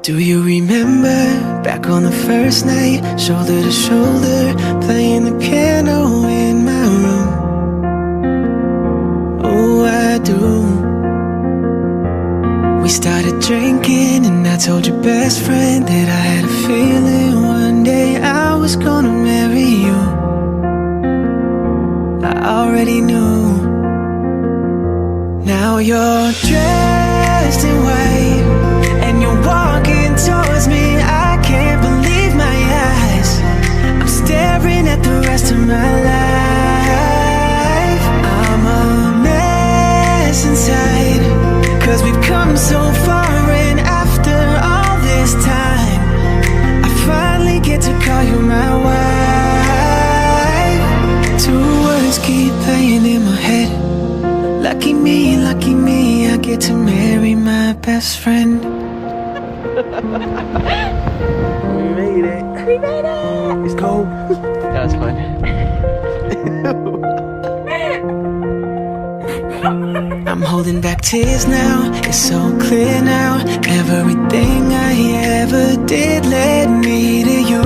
Do you remember back on the first night, shoulder to shoulder, playing the piano in my room? Oh, I do. We started drinking and I told your best friend that I had a feeling one day I was gonna marry you. I already knew. Now you're dressed in white and you're walking towards me. I can't believe my eyes. I'm staring at the rest of my life. I'm a mess inside, 'cause we've come so far, and after all this time I finally get to call you my wife. Two words keep playing in my head. Lucky me, I get to marry my best friend. We made it. We made it! It's cold. That was fun. I'm holding back tears now, it's so clear now. Everything I ever did led me to you.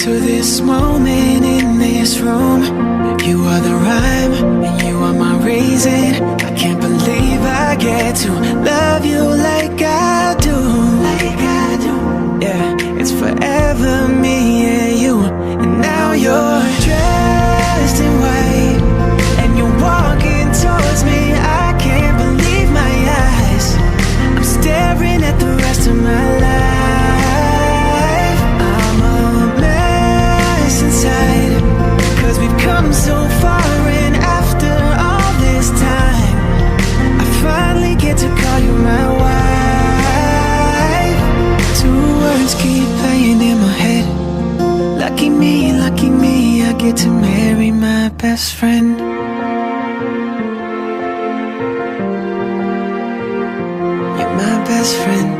To this moment in this room. You are the rhyme, and you are my reason. I can't believe I get to love you like I do. Yeah, it's forever me and you. And now you're dressed in white and you're walking towards me. I can't believe my eyes. I'm staring at the rest of my life. I'm a mess inside, 'cause we've come so far, and after all this time I finally get to call you my wife. Two words keep playing in my head. Lucky me, I get to marry my best friend. You're my best friend.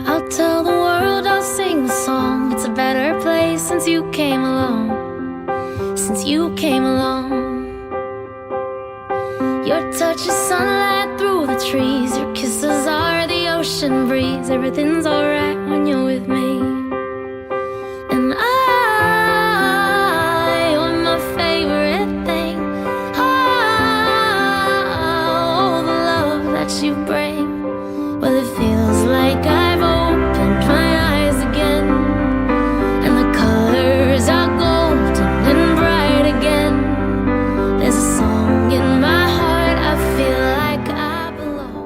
I'll tell the world, I'll sing the song. It's a better place since you came along. Since you came along. Your touch is sunlight through the trees. Your kisses are the ocean breeze. Everything's alright when you're with me. And you're my favorite thing. Oh, the love that you bring. Well, it feels like I've opened my eyes again, and the colors are golden and bright again. There's a song in my heart, I feel like I belong.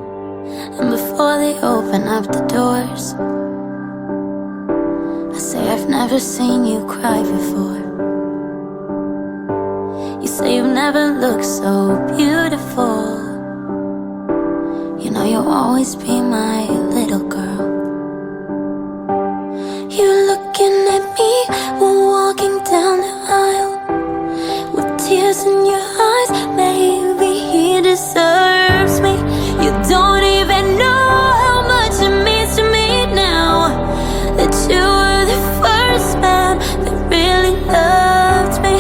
And before they open up the doors, I say I've never seen you cry before. You say you've never looked so beautiful. You know you'll always be my little girl. You're looking at me, we're walking down the aisle with tears in your eyes. Maybe he deserves me. You don't even know how much it means to me now that you were the first man that really loved me.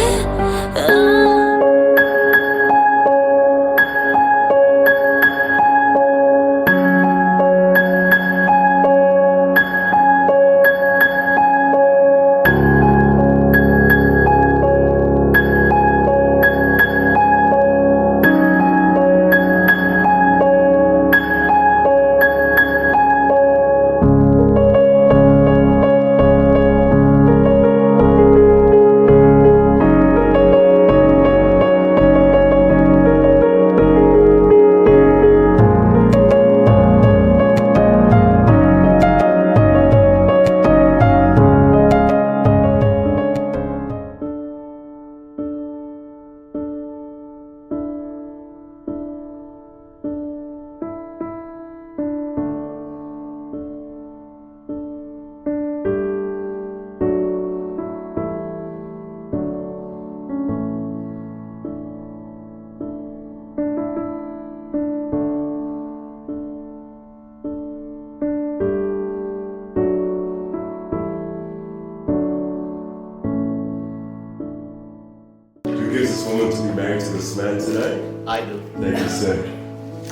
gives this woman to be married to this man today? I do. Thank you, sir.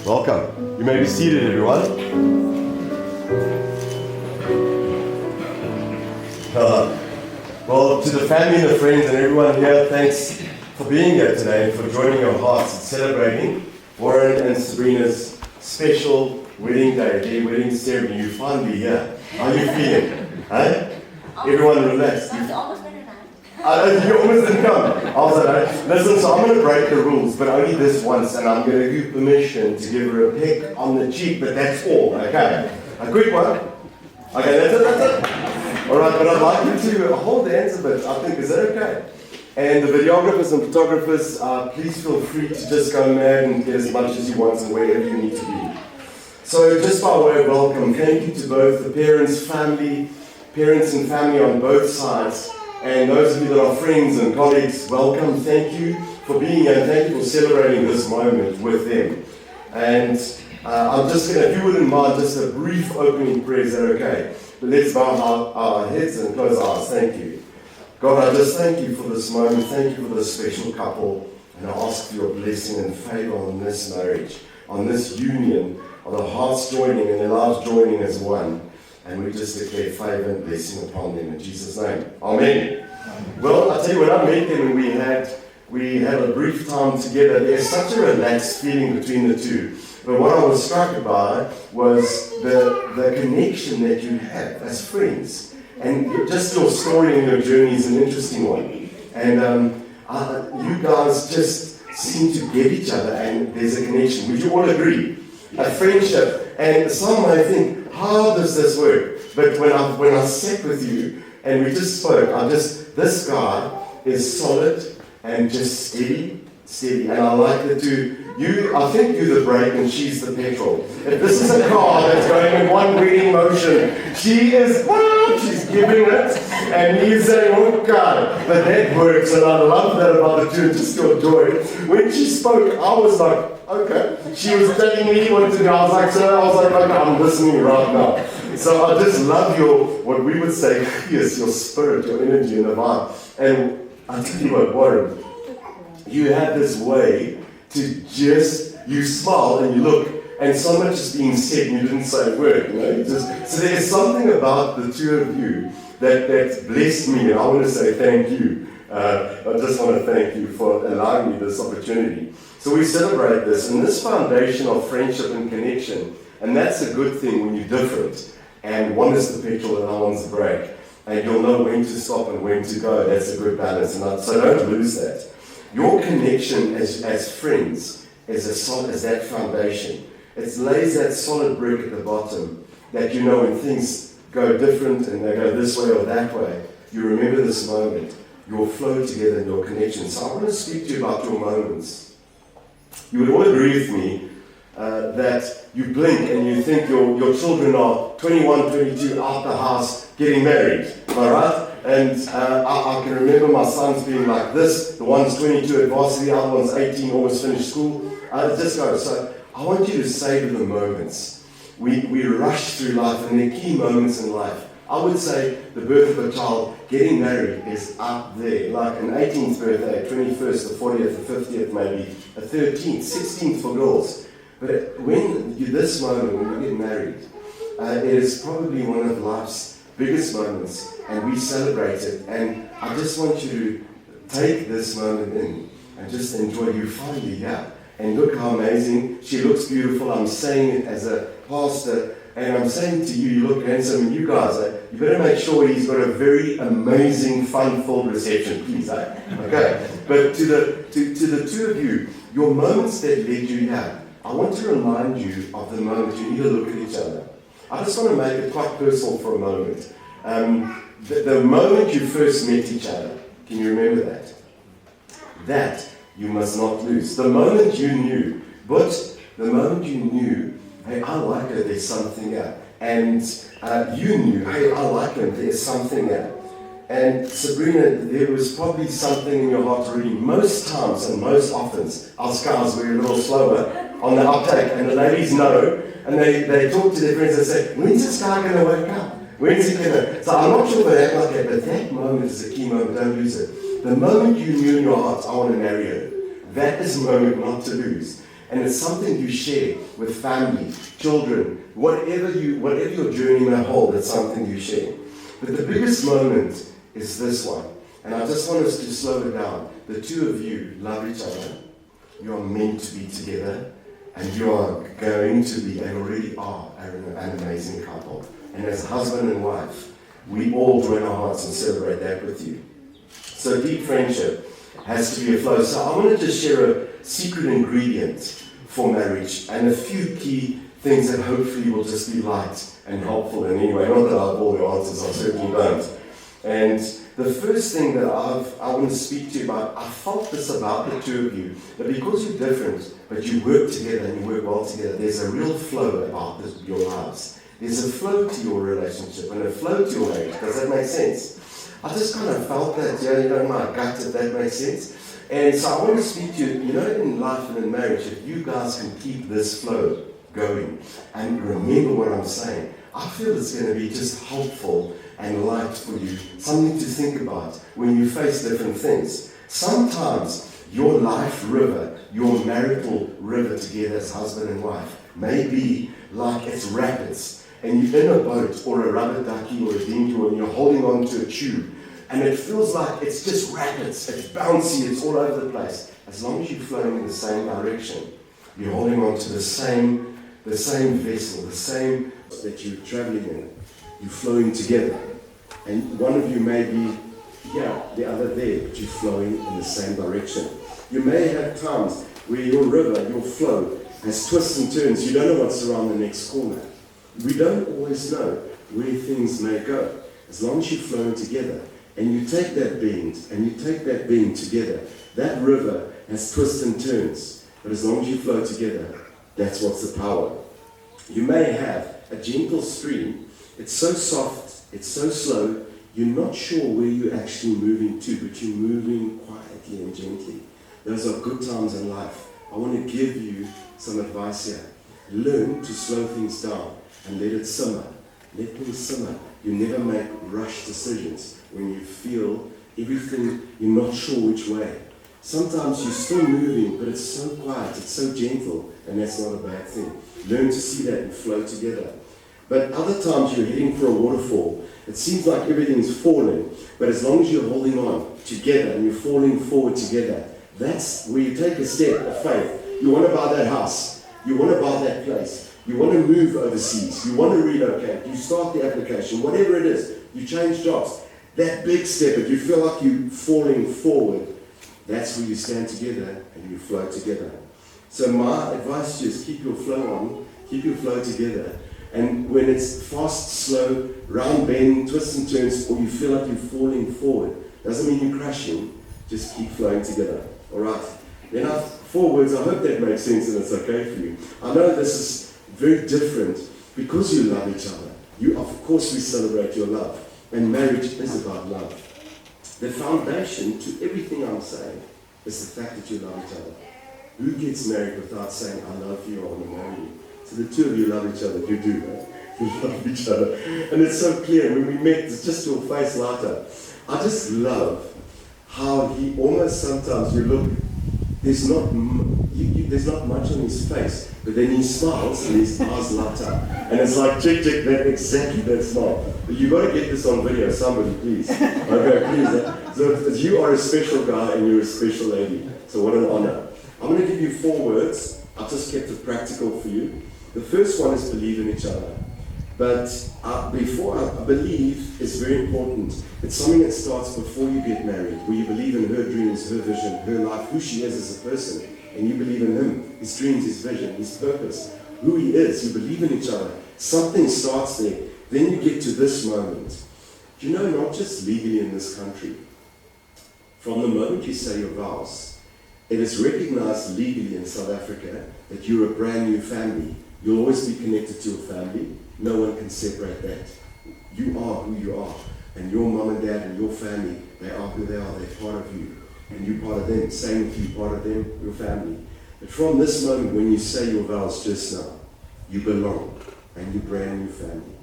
Welcome. You may be seated, everyone. Well, to the family and the friends and everyone here, thanks for being here today and for joining your hearts and celebrating Warren and Sabrina's special wedding day, their wedding ceremony. You finally here. How are you feeling? Hey? Everyone relaxed. That's almost better now. You almost didn't come. I was like, listen, so I'm going to break the rules, but only this once, and I'm going to give you permission to give her a peck on the cheek, but that's all, okay? A quick one. Okay, that's it. All right, but I'd like you to hold the hands a bit, I think. Is that okay? And the videographers and photographers, please feel free to just go mad and get as much as you want and wherever you need to be. So just by way of welcome, thank you to both the parents and family on both sides. And those of you that are friends and colleagues, welcome. Thank you for being here and thank you for celebrating this moment with them. And I'm just going to, if you wouldn't mind, just a brief opening prayer. Is that okay? But let's bow our heads and close our eyes. Thank you. God, I just thank you for this moment. Thank you for this special couple. And I ask for your blessing and favor on this marriage, on this union, of the hearts joining and the lives joining as one. And we just declare favor and blessing upon them in Jesus' name. Amen. Well, I tell you, when I met them and we had a brief time together, there's such a relaxed feeling between the two. But what I was struck by was the connection that you have as friends. And just your story and your journey is an interesting one. And you guys just seem to get each other and there's a connection. Would you all agree? A friendship. And some might think, how does this work? But when I sat with you and we just spoke, this guy is solid and just steady. And I like the two. I think you're the brake and she's the petrol. If this is a car that's going in one wheeling motion, she's giving it and he's saying, okay. But that works and I love that about the two, just your joy. When she spoke, I was like, okay. She was telling me what to do. I was like, okay, I'm listening right now. So I just love what we would say, yes, your spirit, your energy and the vibe. And I tell you what, Warren, you have this way to you smile and you look, and so much is being said and you didn't say a word, so there's something about the two of you that's blessed me, and I want to say thank you. I just want to thank you for allowing me this opportunity. So we celebrate this, and this foundation of friendship and connection, and that's a good thing when you're different, and one is the petrol and the other one's the brake, and you'll know when to stop and when to go. That's a good balance, so don't lose that. Your connection as friends is as solid as that foundation. It lays that solid brick at the bottom that you know when things go different and they go this way or that way, you remember this moment, your flow together and your connection. So I want to speak to you about your moments. You would all agree with me that you blink and you think your children are 21, 22 out the house getting married, all right? And I can remember my sons being like this. The one's 22 at varsity, the other one's 18, almost finished school. It just goes. So I want you to savor the moments. We rush through life, and they're key moments in life. I would say the birth of a child, getting married is up there. Like an 18th birthday, 21st, the 40th, the 50th maybe, a 13th, 16th for girls. But when this moment, when you get married, it is probably one of life's biggest moments, and we celebrate it. And I just want you to take this moment in and just enjoy you finally here. And look how amazing. She looks beautiful. I'm saying it as a pastor, and I'm saying to you, you look handsome, and you guys, you better make sure he's got a very amazing, fun-filled reception, please. Okay. But to the two of you, your moments that led you here, I want to remind you of the moment you need to look at each other. I just want to make it quite personal for a moment. The moment you first met each other, can you remember that? That you must not lose. The moment you knew, hey, I like her, there's something there. And you knew, hey, I like him, there's something there. And Sabrina, there was probably something in your heart already. Most times and most often, us guys were a little slower on the uptake, and the ladies know, and they talk to their friends and say, when's this guy going to wake up? When's he going to? So I'm not sure what that like that, but that moment is a key moment, don't lose it. The moment you knew in your heart, I want to marry her, that is a moment not to lose. And it's something you share with family, children, whatever your journey may hold, it's something you share. But the biggest moment is this one. And I just want us to slow it down. The two of you love each other. You are meant to be together. And you are going to be, and already are, an amazing couple. And as husband and wife, we all join our hearts and celebrate that with you. So deep friendship has to be a flow. So I want to just share a secret ingredient for marriage and a few key things that hopefully will just be light and helpful in any way. Not that I have all the answers, I certainly don't. And the first thing that I want to speak to you about, I felt this about the two of you, that because you're different, but you work together and you work well together, there's a real flow about your lives. There's a flow to your relationship and a flow to your marriage. Does that make sense? I just kind of felt that, in my gut, if that makes sense. And so I want to speak to you, in life and in marriage, if you guys can keep this flow going and remember what I'm saying, I feel it's going to be just helpful and light for you, something to think about when you face different things. Sometimes your life river, your marital river together as husband and wife, may be like it's rapids, and you're in a boat or a rubber ducky or a dinghy, and you're holding on to a tube, and it feels like it's just rapids, it's bouncy, it's all over the place. As long as you're flowing in the same direction, you're holding on to the same vessel, the same that you're traveling in. You're flowing together. And one of you may be here, the other there, but you're flowing in the same direction. You may have times where your river, your flow, has twists and turns. You don't know what's around the next corner. We don't always know where things may go. As long as you're flowing together, and you take that bend, and you take that bend together, that river has twists and turns. But as long as you flow together, that's what's the power. You may have a gentle stream. It's so soft, it's so slow, you're not sure where you're actually moving to, but you're moving quietly and gently. Those are good times in life. I want to give you some advice here. Learn to slow things down and let it simmer. Let things simmer. You never make rush decisions when you feel everything, you're not sure which way. Sometimes you're still moving, but it's so quiet, it's so gentle, and that's not a bad thing. Learn to see that and flow together. But other times you're heading for a waterfall. It seems like everything's falling, but as long as you're holding on together and you're falling forward together, that's where you take a step of faith. You want to buy that house. You want to buy that place. You want to move overseas. You want to relocate. You start the application. Whatever it is, you change jobs. That big step, if you feel like you're falling forward, that's where you stand together and you flow together. So my advice to you is keep your flow on, keep your flow together. And when it's fast, slow, round bend, twists and turns, or you feel like you're falling forward, doesn't mean you're crashing, just keep flowing together. Alright? Then 4 words, I hope that makes sense and it's okay for you. I know this is very different because you love each other. Of course we celebrate your love. And marriage is about love. The foundation to everything I'm saying is the fact that you love each other. Who gets married without saying, I love you, I want to marry you? So the two of you love each other, you do, right? You love each other. And it's so clear, when we met, it's just your face light up. I just love how he almost sometimes, you look, there's not much on his face, but then he smiles and his eyes light up. And it's like, check, that exactly that smile. But you've got to get this on video, somebody, please. Okay, please. So you are a special guy and you're a special lady. So what an honor. I'm going to give you 4 words. I've just kept it practical for you. The first one is believe in each other. But before I believe is very important. It's something that starts before you get married, where you believe in her dreams, her vision, her life, who she is as a person. And you believe in him, his dreams, his vision, his purpose, who he is. You believe in each other. Something starts there. Then you get to this moment. Do you know, not just legally in this country, from the moment you say your vows, it is recognized legally in South Africa that you're a brand new family. You'll always be connected to your family. No one can separate that. You are who you are. And your mom and dad and your family, they are who they are. They're part of you. And you're part of them. Same with you, part of them, your family. But from this moment when you say your vows just now, you belong. And you're brand new family.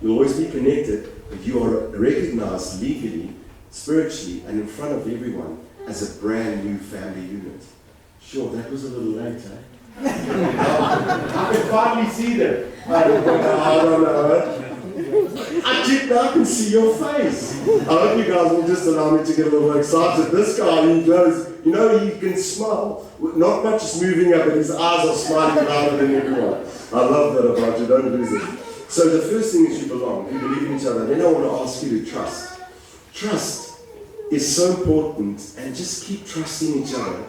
You'll always be connected, but you are recognized legally spiritually, and in front of everyone as a brand new family unit. Sure, that was a little late, eh? I can finally see them. I don't know. I can see your face. I hope you guys will just allow me to get a little excited. This guy, he goes, you know, he can smile. Not much is moving up, but his eyes are smiling louder than everyone. I love that about you, don't lose it. So the first thing is you belong, you believe in each other. Then I want to ask you to trust. Trust is so important, and just keep trusting each other.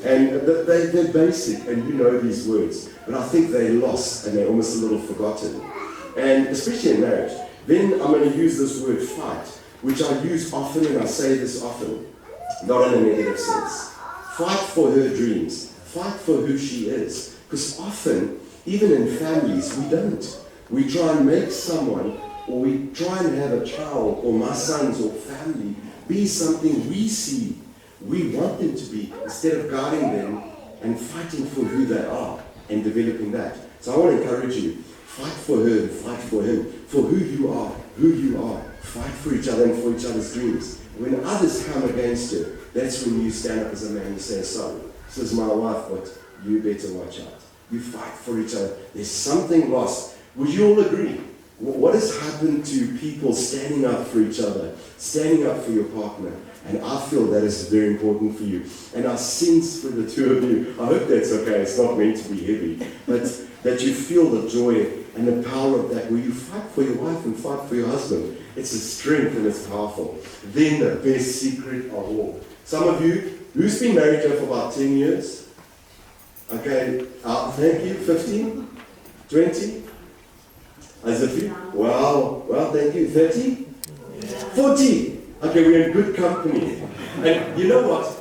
And they're basic, and you know these words, but I think they're lost and they're almost a little forgotten. And especially in marriage. Then I'm going to use this word fight, which I use often, and I say this often, not in a negative sense. Fight for her dreams. Fight for who she is. Because often, even in families, we don't. We try and make someone, or we try and have a child, or my sons, or family, be something we see we want them to be, instead of guarding them and fighting for who they are and developing that. So I want to encourage you, fight for her and fight for him, for who you are. Fight for each other and for each other's dreams. When others come against you, that's when you stand up as a man and say, sorry, this is my wife, but you better watch out. You fight for each other. There's something lost. Would you all agree? What has happened to people standing up for each other, standing up for your partner? And I feel that is very important for you. And I sense for the two of you, I hope that's okay, it's not meant to be heavy, but that you feel the joy and the power of that, where you fight for your wife and fight for your husband. It's a strength and it's powerful. Then the best secret of all. Some of you, who's been married here for about 10 years? Okay, thank you, 15? 20? As a few? Wow, well, thank you. 30? 40? Okay, we're in good company. And you know what?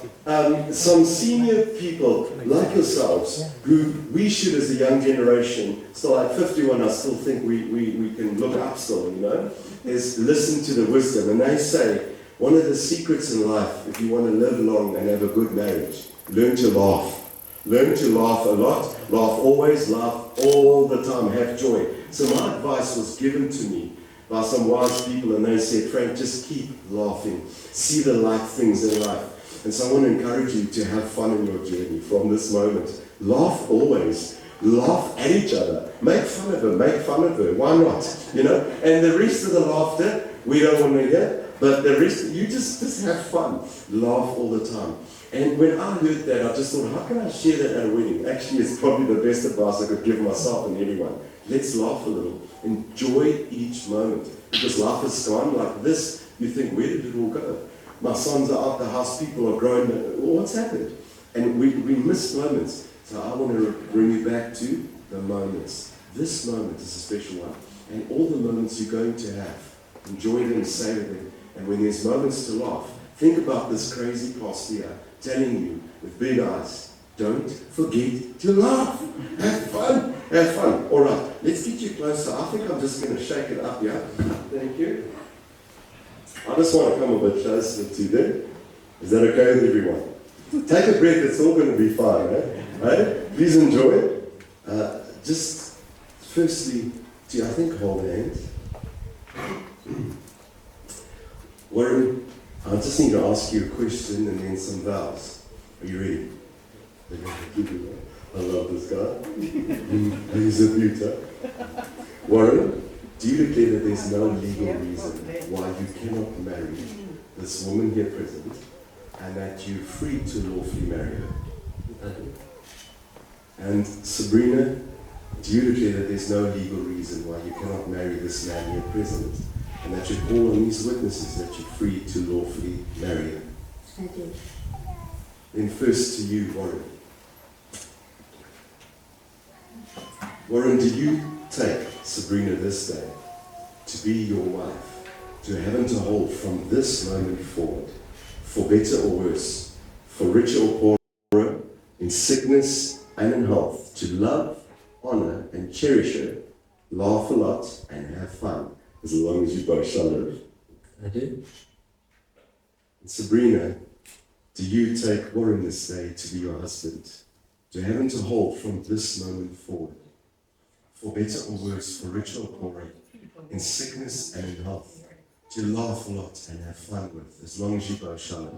Some senior people like yourselves, who we should as a young generation, still at 51, I still think we can look up still, you know, is listen to the wisdom. And they say, one of the secrets in life, if you want to live long and have a good marriage, learn to laugh. Learn to laugh a lot, laugh always, laugh all the time, have joy. So my advice was given to me by some wise people, and they said, Frank, just keep laughing. See the light things in life. And so I want to encourage you to have fun in your journey from this moment. Laugh always. Laugh at each other. Make fun of her. Make fun of her. Why not? You know? And the rest of the laughter, we don't want to hear. But the rest, you just have fun. Laugh all the time. And when I heard that, I just thought, how can I share that at a wedding? Actually, it's probably the best advice I could give myself and everyone. Let's laugh a little. Enjoy each moment. Because life is gone like this. You think, where did it all go? My sons are out the house, people are grown. What's happened? And we miss moments. So I want to bring you back to the moments. This moment is a special one. And all the moments you're going to have, enjoy them, savor them. And when there's moments to laugh, think about this crazy past year telling you with big eyes, don't forget to laugh. Have fun. Have fun. All right, let's get you closer. I think I'm just going to shake it up here. Thank you. I just want to come a bit closer to them. Is that okay with everyone? Take a breath, it's all going to be fine. Hey? Please enjoy it. Just firstly, I think hold hands. Warren, I just need to ask you a question and then some vows. Are you ready? I love this guy. He's a beauty. Warren, do you declare that there's no legal reason why you cannot marry this woman here present, and that you're free to lawfully marry her? And Sabrina, do you declare that there's no legal reason why you cannot marry this man here present, and that you call on these witnesses that you're free to lawfully marry her? I do. Then first to you, Warren. Warren, do you take Sabrina this day to be your wife, to have and to hold from this moment forward, for better or worse, for richer or poorer, in sickness and in health, to love, honor, and cherish her, laugh a lot, and have fun, as long as you both shall live? I do. And Sabrina, do you take Warren this day to be your husband, to have and to hold from this moment forward, for better or worse, for richer or poorer, in sickness and in health, to laugh a lot and have fun with, as long as you both show it.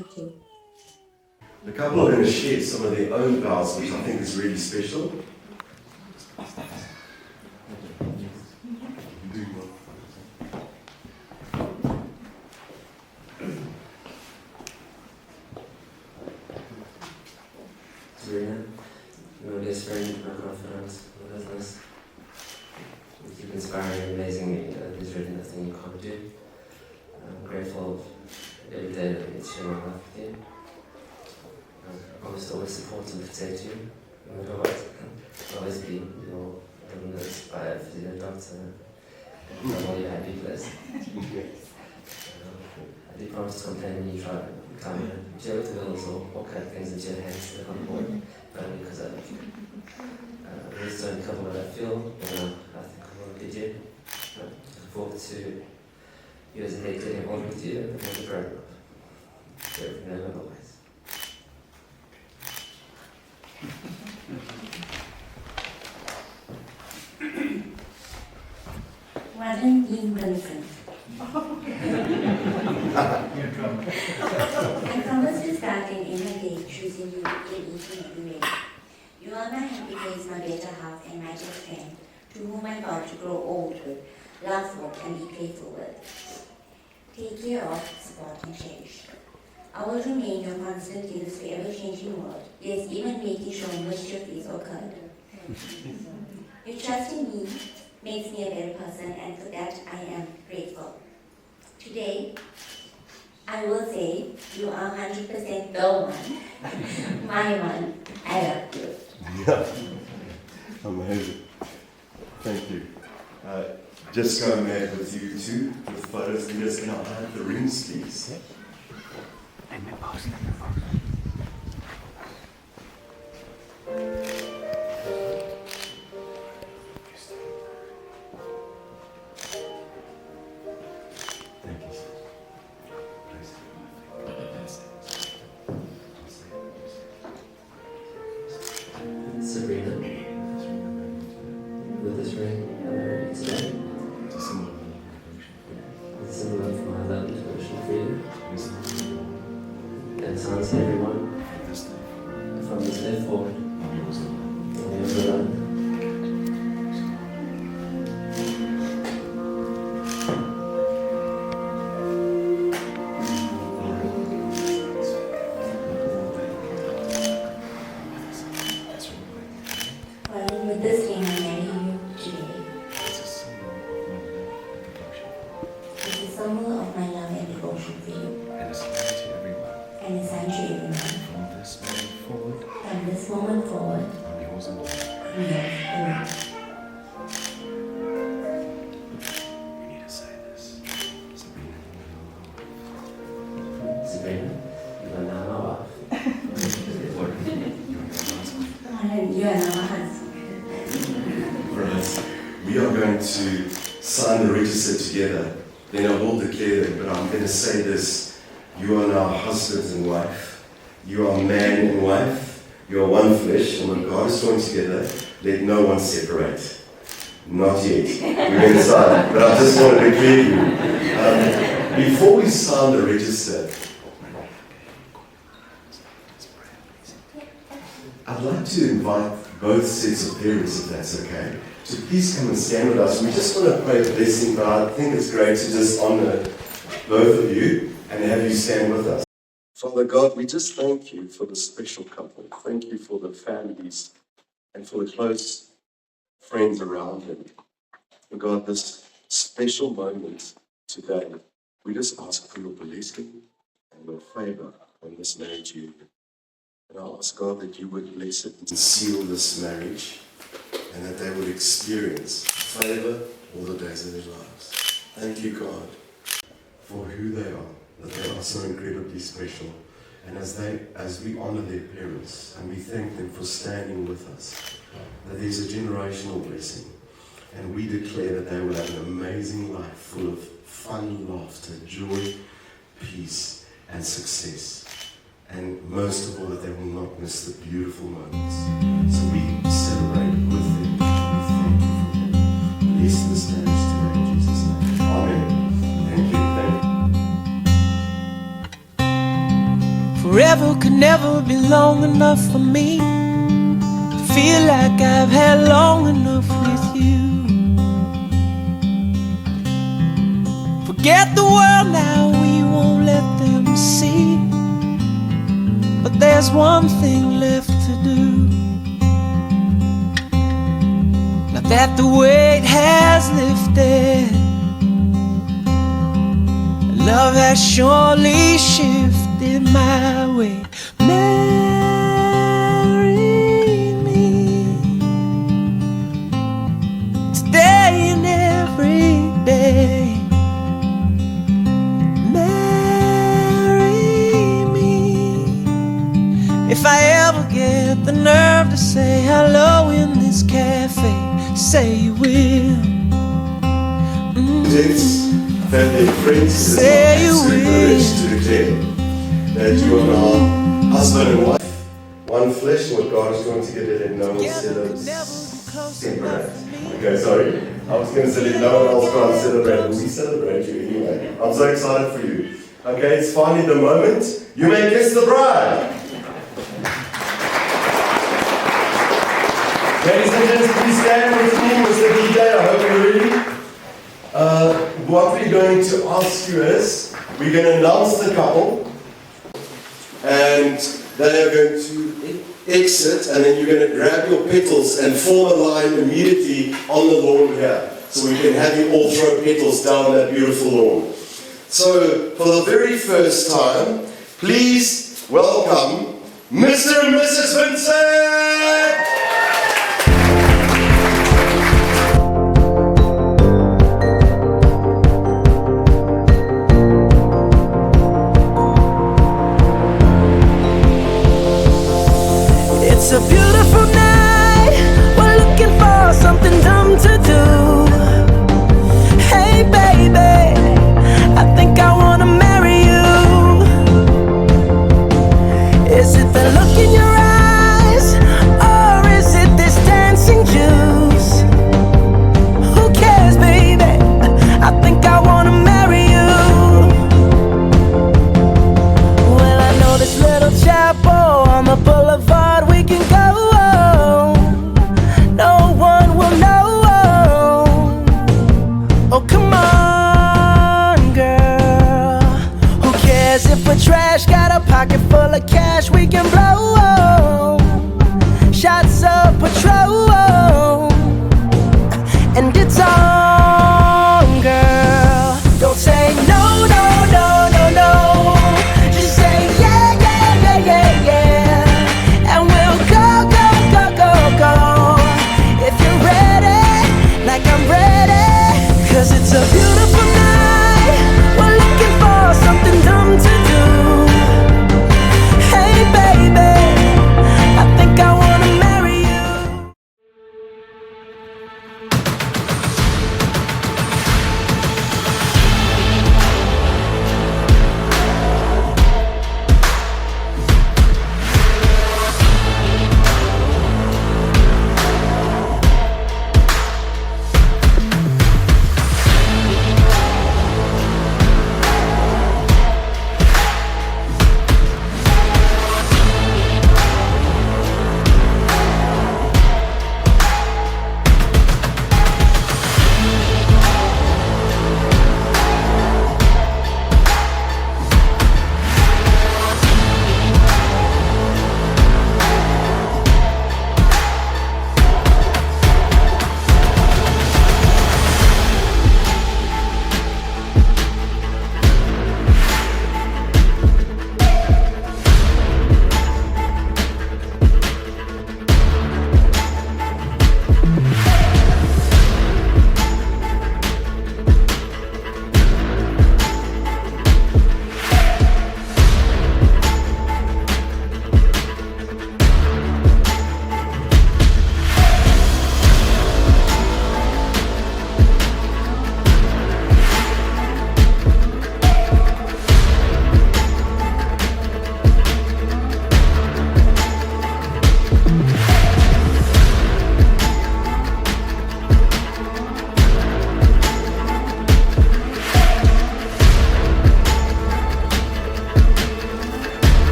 Okay. The couple are going to share some of their own vows, which I think is really special. Sabrina, you're my best friend, my confidant, my business. You keep inspiring and amazing me. There's really nothing you can't do. I'm grateful every day that I get to share my life with you. I promise to always support and protect you, no matter what. I'll always be your illness by a physio doctor, and I'm all your happy place. I do promise to complain when you try to come and share with the bills or cut things into your hands that I'm bored, but only because I love you. I just don't cover what I feel, and I think I will get you. I look forward to you as a mate getting on with you and with the grown up. Forever and ever always. Well done, being Vincent. I promise to start and end my day choosing you in each and every way. You are my happy place, my better half, and my best friend, to whom I vow to grow old with, love for, and be playful with. Take care of, support, and cherish. I will remain your constant in this ever-changing world. Yes, even making sure mischief is occurred. Your trust in me makes me a better person, and for that I am grateful. Today, I will say you are 100% the one, my one. I love you. Yeah. Amazing. Thank you. Just go mad with you two, with photos. Leaders, can I have the rings, please? Sabrina, with this ring, I marry you today. It's a symbol of my love and devotion for you. And it's to everyone, from this day forward, and ever alone. Well, with this ring, I marry you today. It's a symbol of my love and devotion for you. And a sign to everyone. And a sign to everyone. From this moment forward, From this moment forward, I'm yours alone. I'm yours alone. You need to say this. Sabrina, Sabrina, you are now my wife. you're my husband. And you are now my husband. Right. We are going to sign the register together. Then I will declare them, but I'm going to say this. You are now husband and wife. You are man and wife. You are one flesh, and when God is joined together, let no one separate. Not yet. We're going to sign, but I just want to declare you. Before we sign the register, I'd like to invite both sets of parents, if that's okay, to please come and stand with us. We just want to pray a blessing, but I think it's great to just honor both of you and have you stand with us. Father God, we just thank you for the special couple. Thank you for the families and for the close friends around them. And God, this special moment today, we just ask for your blessing and your favor on this marriage union. And I ask God that you would bless it and seal this marriage, and that they would experience favor all the days of their lives. Thank you, God, for who they are, that they are so incredibly special. And as we honor their parents, and we thank them for standing with us, that there's a generational blessing. And we declare that they will have an amazing life full of fun, laughter, joy, peace, and success. And most of all, that they will not miss the beautiful moments. So we celebrate with them. We thank you for them. Bless this marriage today in Jesus' name. Amen. Forever could never be long enough for me to feel like I've had long enough with you. Forget the world now, we won't let them see. But there's one thing left to do. Now that the weight has lifted, love has surely shifted my way. Marry me today and every day. Marry me if I ever get the nerve to say hello in this cafe. Say you will. That their friends Say you will. to declare that you are now husband and wife, one flesh. What God is going to get it, and no one celebrate. Okay, sorry. I was going to say that no one else can't celebrate, but we celebrate you anyway. I'm so excited for you. Okay, it's finally the moment. You may kiss the bride. Ladies and gentlemen, please stand with me, Mr. DJ. I hope you're ready. What we're going to ask you is, we're going to announce the couple, and they are going to exit, and then you're going to grab your petals and form a line immediately on the lawn here, so we can have you all throw petals down that beautiful lawn. So, for the very first time, please welcome Mr. and Mrs. Vincent! It's a beautiful night. We're looking for something dumb to do. Hey baby, I think I wanna marry you. Is it the look in your eyes, or is it this dancing juice? Who cares, baby? I think I wanna marry you. Well, I know this little chapel on the boulevard we can go. No one will know. Oh, come on, girl. Who cares if we're trash? Got a pocket full of cash we can blow. Shots of Patrol, and it's on, girl. Don't say no, no, no, no, no. Just say yeah, yeah, yeah, yeah, yeah. And we'll go, go, go, go, go. If you're ready, like I'm ready. 'Cause it's a beautiful night. We're looking for something dumb to do. Hey baby, I think I wanna marry you.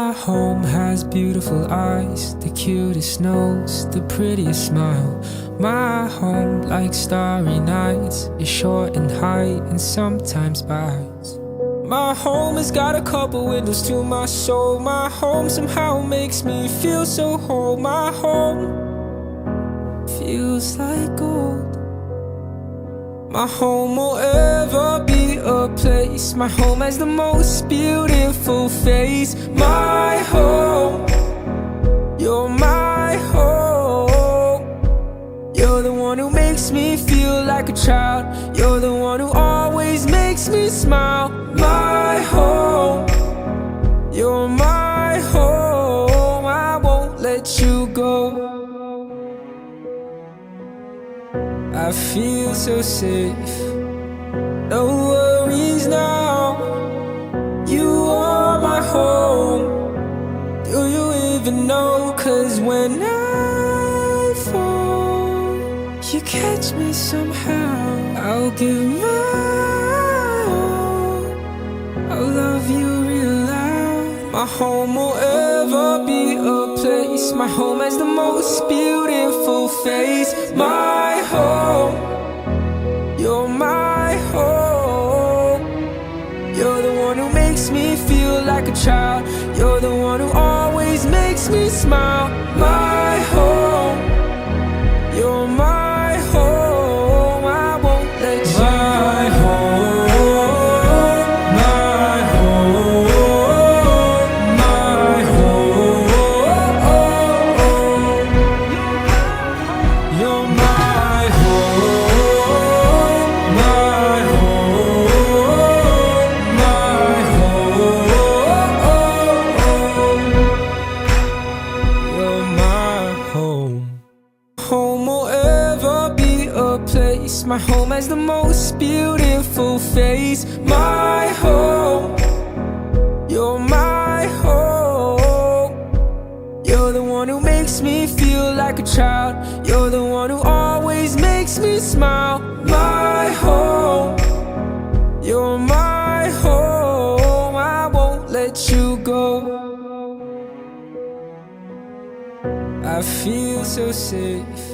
My home has beautiful eyes, the cutest nose, the prettiest smile. My home, like starry nights, is short in height and sometimes bites. My home has got a couple windows to my soul. My home somehow makes me feel so whole. My home feels like gold. My home will ever be a place. My home has the most beautiful face. My home, you're my home. You're the one who makes me feel like a child. You're the one who always makes me smile. My home, you're my home. I won't let you go. I feel so safe, no worries now. You are my home. Do you even know? 'Cause when I fall, you catch me somehow. I'll give my all. I'll love you real loud. My home will ever be a place. My home has the most beautiful face. My home, you're my home. You're the one who makes me feel like a child. You're the one who always makes me smile. My home, you're my home. I won't let you go. My home, my home, my home. You're my home, my home, my home. You're my home. Home will ever be a place. My home has the most beautiful face. My home, you're my home. You're the one who makes me feel like a child. You're the one who always makes me smile. My home, you're my home. I won't let you go. I feel so safe.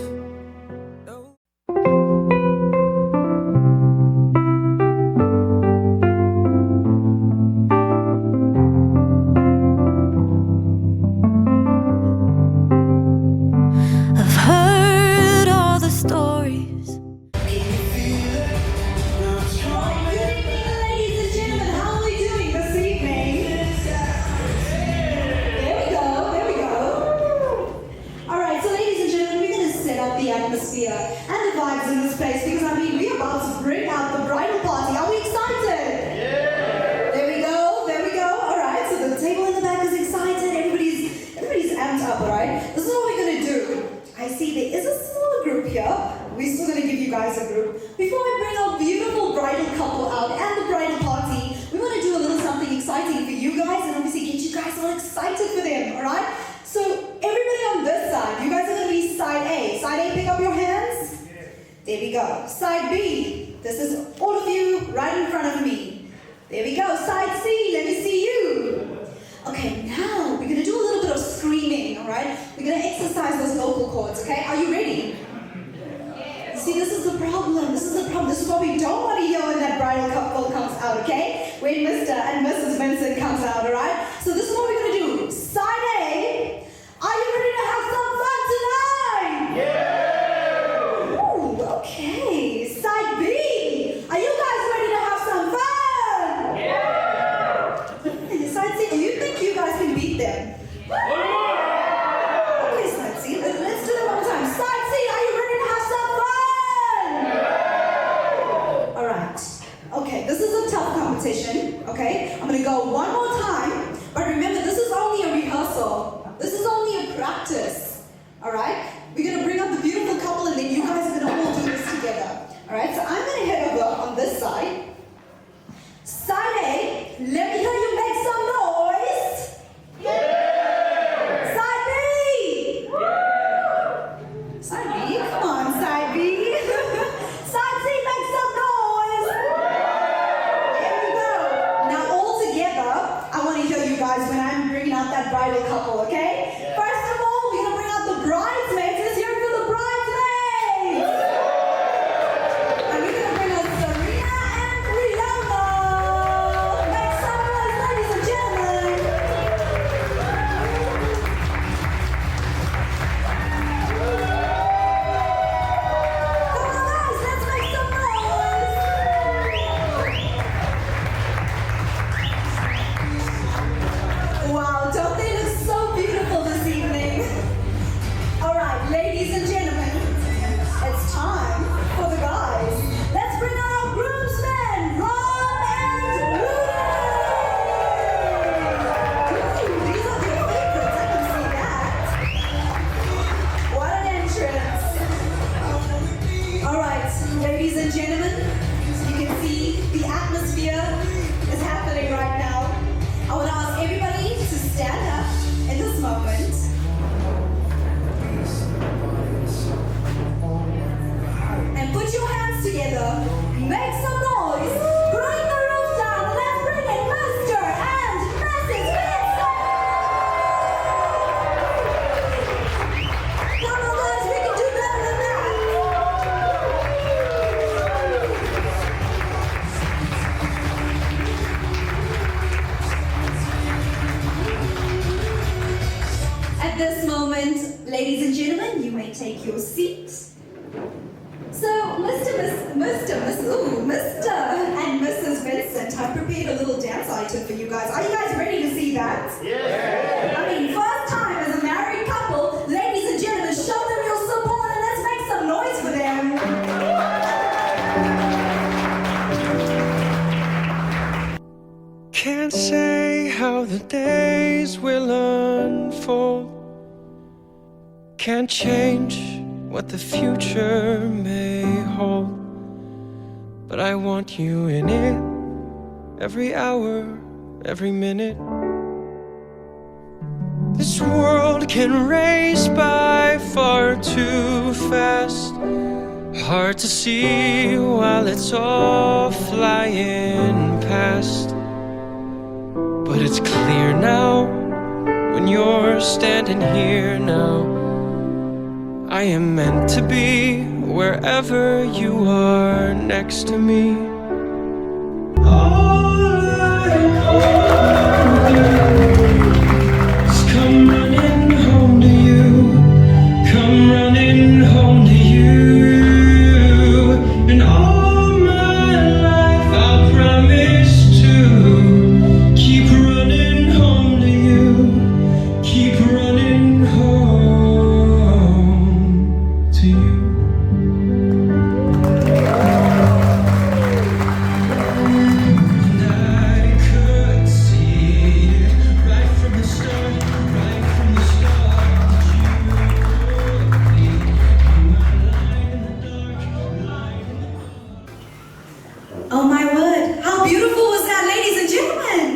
I've heard all the stories. Ladies and gentlemen, how are we doing this evening? There we go, there we go. Alright, so ladies and gentlemen, we're going to set up the atmosphere and the vibes in this place because we're about to bring out the bridal party. Are we excited? Yeah! There we go, there we go. Alright, so the table in the back is excited. Everybody's amped up, alright? This is what we're going to do. I see there is a small group here. We're still going to give you guys a group. Before I bring our beautiful bridal couple out and the bridal party, we want to do a little something exciting for you guys and obviously get you guys all excited for them, alright? So everybody on this side, you guys are going to be side A. Side A, pick up your hands. There we go. Side B, this is all of you right in front of me. There we go. Side C, let me see you. Okay, now we're going to do a little bit of screaming, alright? We're going to exercise those vocal cords, okay? Are you ready? See, this is the problem. This is the problem. This is what we don't want to hear when that bridal couple comes out, okay? When Mr. and Mrs. Vincent comes out, alright? So this is what we're going to do. Side A, are you ready to have some fun tonight? Yeah! Ooh, okay. Side B, are you guys ready to have some fun? Yeah! Side C, do you think you guys can beat them? Okay, Side C, let's do that one more time. Side C, are you ready to have some fun? Alright. Okay, this is a tough competition, okay? I'm gonna go one more time, but remember, this is only a rehearsal. This is only a practice, alright? We're gonna bring up the beautiful couple and then you guys are gonna all do this together. Alright, so I'm gonna head over on this side. Side A, let me hear you make some noise. Yeah! Side B! Yeah! Side B, come on, Side B. Side C, make some noise. There we go. Now all together, I want to hear you guys when I'm bringing out that seat. So, Mr. and Mrs. Vincent, I've prepared a little dance item for you guys. Are you guys ready to see that? Yeah. I mean, first time as a married couple, ladies and gentlemen, show them your support and let's make some noise for them. Can't say how the days will unfold. Can't change what the future may hold. But I want you in it, every hour, every minute. This world can race by far too fast. Hard to see while it's all flying past. But it's clear now, when you're standing here now, I am meant to be wherever you are next to me. All I want to do is come running home to you, come running home to you. And all my life I'll promise to keep running home to you, keep running home to you. And I could see it right from the start, that you would be my light in the dark, light in the Oh my word, how beautiful was that, ladies and gentlemen?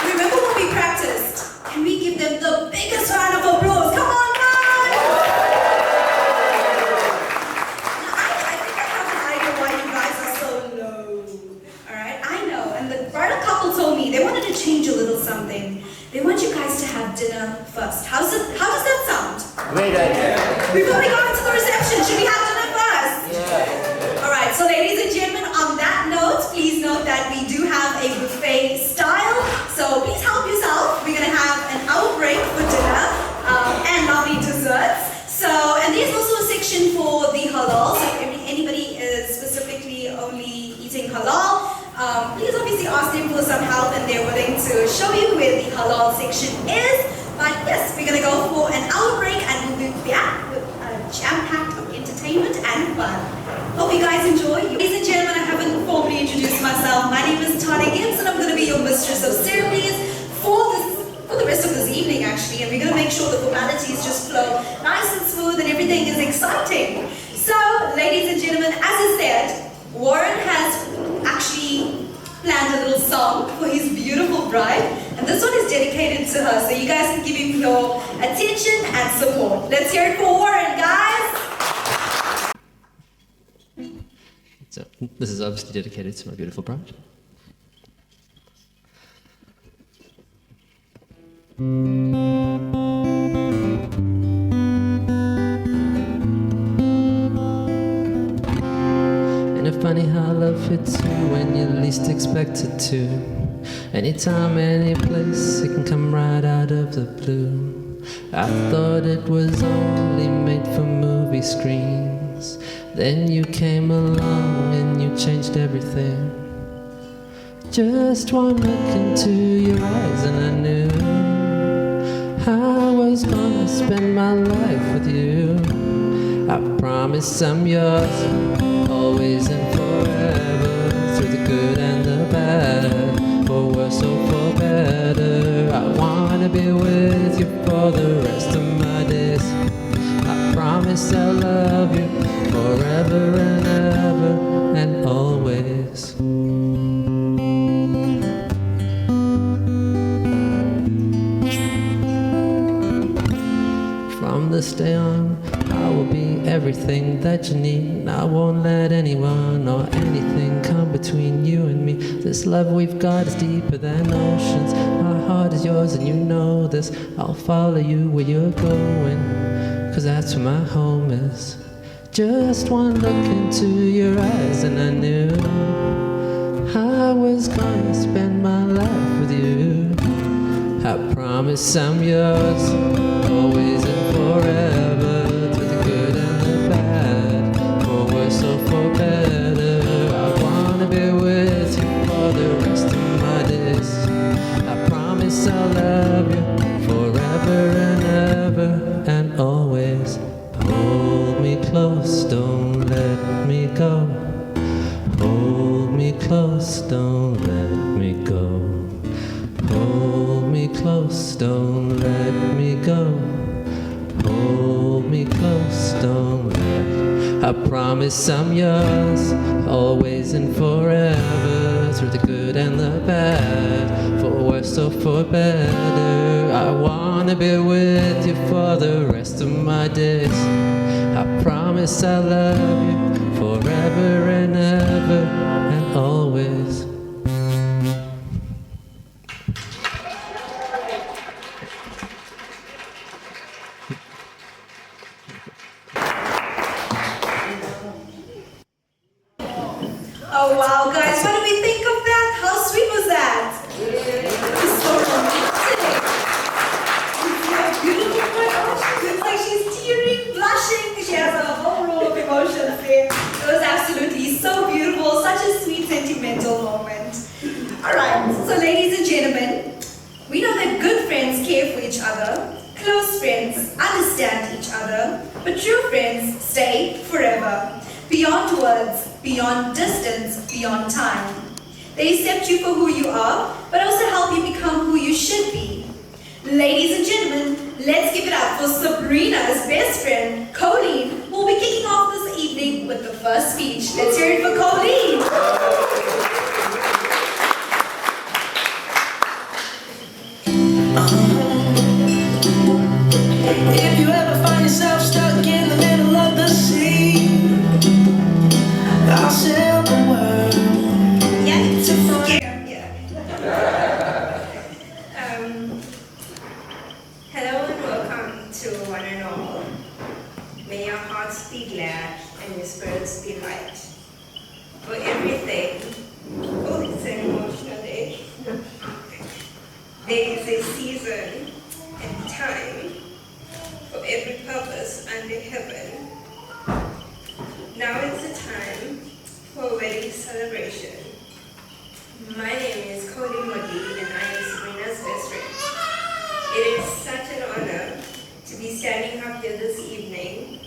Remember what we practiced? Can we give them the biggest round of applause? Come on, guys! Now, I think I have an idea why you guys are so low. Alright, I know, and the bridal couple told me they wanted to change a little something. They want you guys to have dinner first. How does that sound? Great idea. Before we go into the reception, should we have dinner first? Yeah. Alright, so ladies and gentlemen, on that note, please note that we do have a buffet style. So please help yourself. We're going to have an hour break for dinner and lovely desserts. So, and there's also a section for the halal. So if anybody is specifically only eating halal, please obviously ask them for some help and they're willing to show you where the halal section is. But yes, we're going to go for an hour break and we'll be back with a jam-packed of entertainment and fun. Hope you guys enjoy. Ladies and gentlemen, I haven't formally introduced myself. My name is Tani Gibbs and I'm going to be your mistress of ceremonies for the rest of this evening actually. And we're going to make sure the formalities just flow nice and smooth and everything is exciting. So, ladies and gentlemen, as I said, Warren has actually planned a little song for his beautiful bride. And this one is dedicated to her. So you guys can give him your attention and support. Let's hear it for Warren, guys. So this is obviously dedicated to my beautiful bride. Ain't it funny how love hits you when you least expect it to? Anytime, any place, it can come right out of the blue. I thought it was only made for movie screens. Then you came along and you changed everything. Just one look into your eyes and I knew I was gonna spend my life with you. I promise I'm yours, always and forever, through the good and the bad, for worse or for better. I wanna be with you for the rest of my days. I promise I'll love you forever and ever and always. From this day on, I will be everything that you need. I won't let anyone or anything come between you and me. This love we've got is deeper than oceans. My heart is yours and you know this. I'll follow you where you're going, 'cause that's where my home is. Just one look into your eyes and I knew I was gonna spend my life with you. I promise I'm yours, always and forever. don't let me go. Hold me close, don't let. I promise I'm yours, always and forever, through the good and the bad, for worse or for better. I wanna be with you for the rest of my days. I promise I love you forever and ever and always. Oh wow, guys, what do we think of that? How sweet was that? It's so romantic. You see how beautiful my gosh, she looks like she's tearing, blushing. She has a whole row of emotions there. It was absolutely so beautiful, such a sweet, sentimental moment. Alright, so ladies and gentlemen, we know that good friends care for each other, close friends understand each other, but true friends stay forever. Beyond words, beyond distance, beyond time. They accept you for who you are, but also help you become who you should be. Ladies and gentlemen, let's give it up for Sabrina's best friend, Colleen, who will be kicking off this evening with the first speech. Let's hear it for Colleen. If you ever find yourself stuck in the middle of the sea, I'll sail the world. Yeah, to find. Hello and welcome to one and all. May your hearts be glad and your spirits be light. For everything, oh, it's an emotional day. There is a season and time for every purpose under heaven. Now is the time for a wedding celebration. My name is Colleen Modi and I am Sabrina's best friend. It is such an honor to be standing up here this evening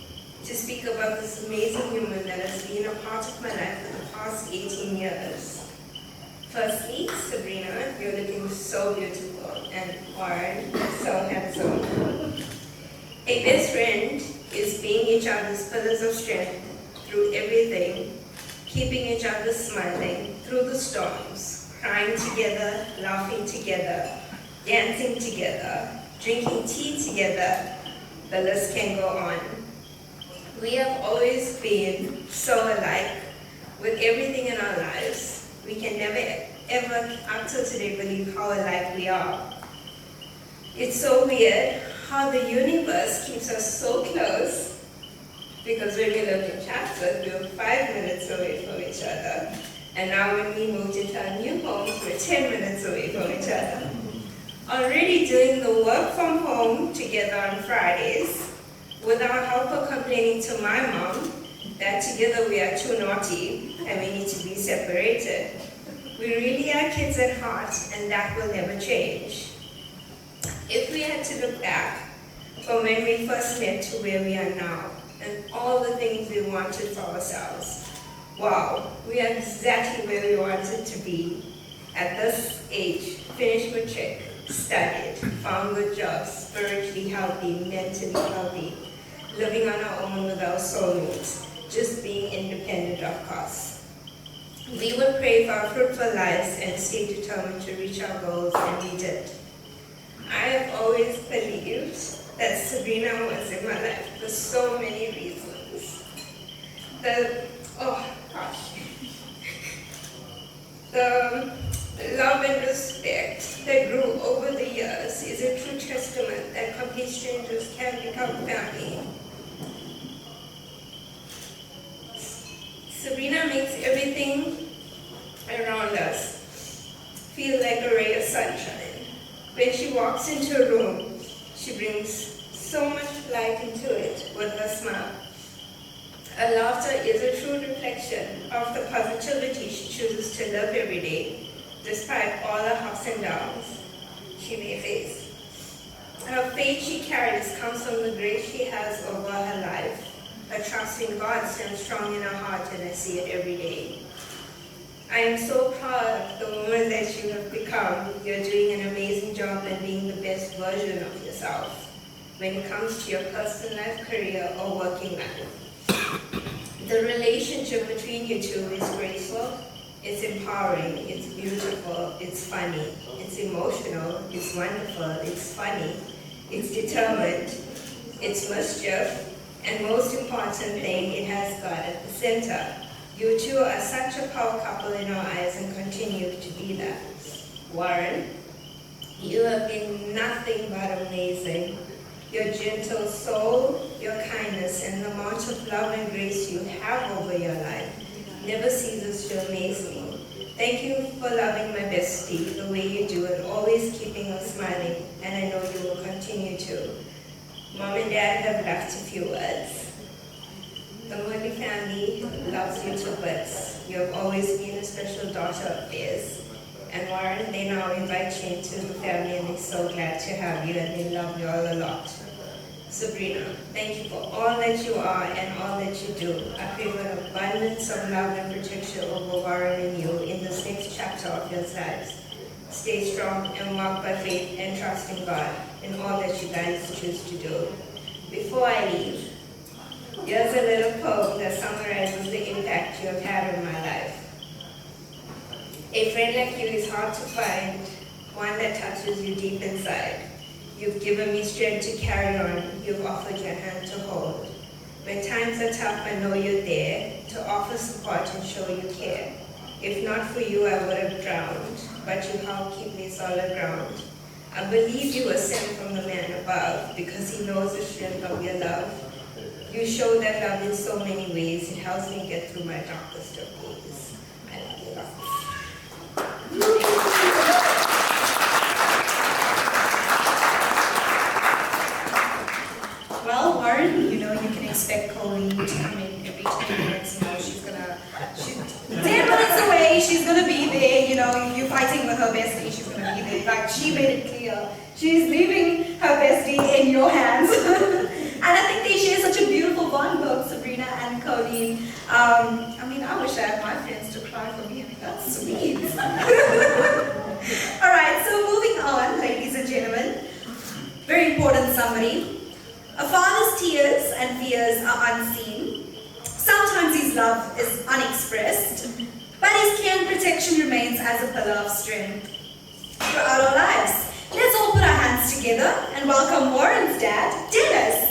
to speak about this amazing human that has been a part of my life for the past 18 years. Firstly, Sabrina, you're looking so beautiful, and Warren, so handsome. A best friend is being each other's pillars of strength through everything, keeping each other smiling through the storms, crying together, laughing together, dancing together, drinking tea together. The list can go on. We have always been so alike with everything in our lives. We can never ever up till today believe how alike we are. It's so weird how the universe keeps us so close, because when we lived in Chatsworth, we were 5 minutes away from each other. And now when we moved into our new homes, we're 10 minutes away from each other. Already doing the work from home together on Fridays, with our helper complaining to my mom that together we are too naughty and we need to be separated. We really are kids at heart, and that will never change. If we had to look back from when we first met to where we are now, and all the things we wanted for ourselves, wow, we are exactly where we wanted to be. At this age, finished matric, studied, found good jobs, spiritually healthy, mentally healthy, living on our own with our soulmates, just being independent of course. We would pray for our fruitful lives and stay determined to reach our goals, and we did. I have always believed that Sabrina was in my life for so many reasons. The love and respect that grew over the years is a true testament that complete strangers can become family. Sabrina makes everything around us feel like a ray of sunshine. When she walks into a room, she brings so much light into it with her smile. Her laughter is a true reflection of the positivity she chooses to live every day, despite all the ups and downs she may face. Her faith she carries comes from the grace she has over her life. Her trust in God stands strong in her heart, and I see it every day. I am so proud of the woman that you have become. You're doing an amazing job at being the best version of yourself when it comes to your personal life, career, or working life. The relationship between you two is graceful, it's empowering, it's beautiful, it's funny, it's emotional, it's wonderful, it's funny, it's determined, it's mischief, and most important thing, it has God at the center. You two are such a power couple in our eyes and continue to be that. Warren, you have been nothing but amazing. Your gentle soul, your kindness, and the amount of love and grace you have over your life never ceases to amaze me. Thank you for loving my bestie the way you do and always keeping her smiling, and I know you will continue to. Mom and Dad have left a few words. The Murley family loves you to bits. You have always been a special daughter of theirs. And Warren, they now invite you into the family and they're so glad to have you and they love you all a lot. Sabrina, thank you for all that you are and all that you do. I pray for an abundance of love and protection over Warren and you in this next chapter of your lives. Stay strong and walk by faith and trust in God in all that you guys choose to do. Before I leave, here's a little poem that summarizes the impact you have had on my life. A friend like you is hard to find, one that touches you deep inside. You've given me strength to carry on, you've offered your hand to hold. When times are tough, I know you're there to offer support and show you care. If not for you, I would have drowned, but you help keep me solid ground. I believe you were sent from the man above because he knows the strength of your love. You show that love in so many ways. It helps me get through my darkest of days. I love you lots. Well, Warren, you know you can expect Colleen to come in every 10 minutes. You know, she's 10 minutes away, she's gonna be there. You know, you're fighting with her bestie, she's gonna be there. Like, she made it clear. She's leaving her bestie in your hands. And I think they share such a beautiful bond, both Sabrina and Colleen. I mean, I wish I had my friends to cry for me. I mean, that's sweet. All right, so moving on, ladies and gentlemen. Very important summary. A father's tears and fears are unseen. Sometimes his love is unexpressed, but his care and protection remains as a pillar of strength throughout our lives. Let's all put our hands together and welcome Warren's dad, Dennis.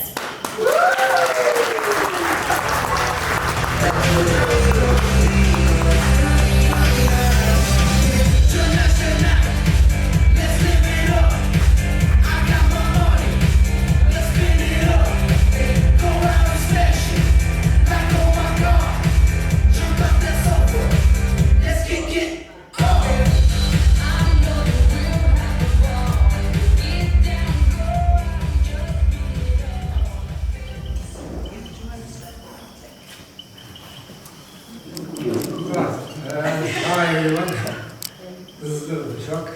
Hi everyone. This is a bit of a shock.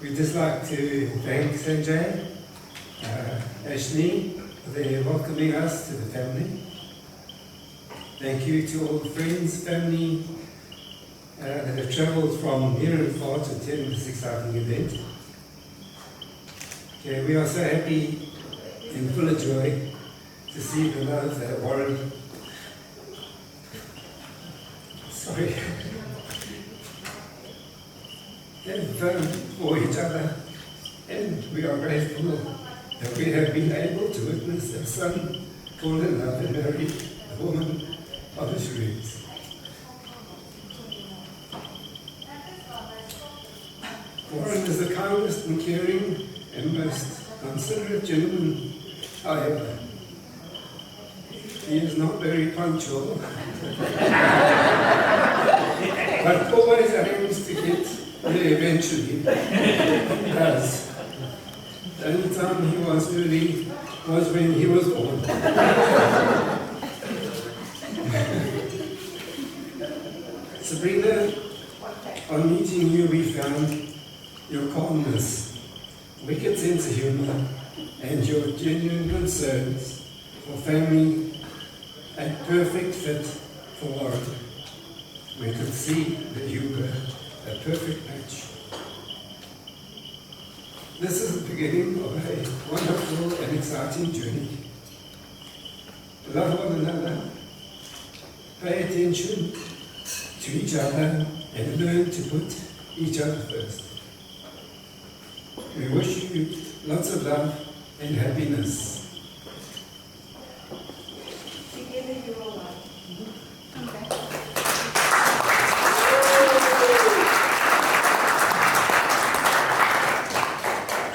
We'd just like to thank Sanjay, Ashley, for their welcoming us to the family. Thank you to all the friends, family that have travelled from near and far to attend this exciting event. Okay, we are so happy and full of joy to see the love that Warren, have for each other, and we are grateful that we have been able to witness their son fall in love and marry the woman of his dreams. Warren is the kindest and caring and most considerate gentleman, however. He is not very punctual, but always aims to get there eventually. He does. The only time he was early was when he was born. Sabrina, on meeting you we found your calmness, wicked sense of humor, and your genuine concerns for family a perfect fit for Warren. We could see that you were a perfect match. This is the beginning of a wonderful and exciting journey. Love one another, pay attention to each other, and learn to put each other first. We wish you lots of love and happiness. Together you are one.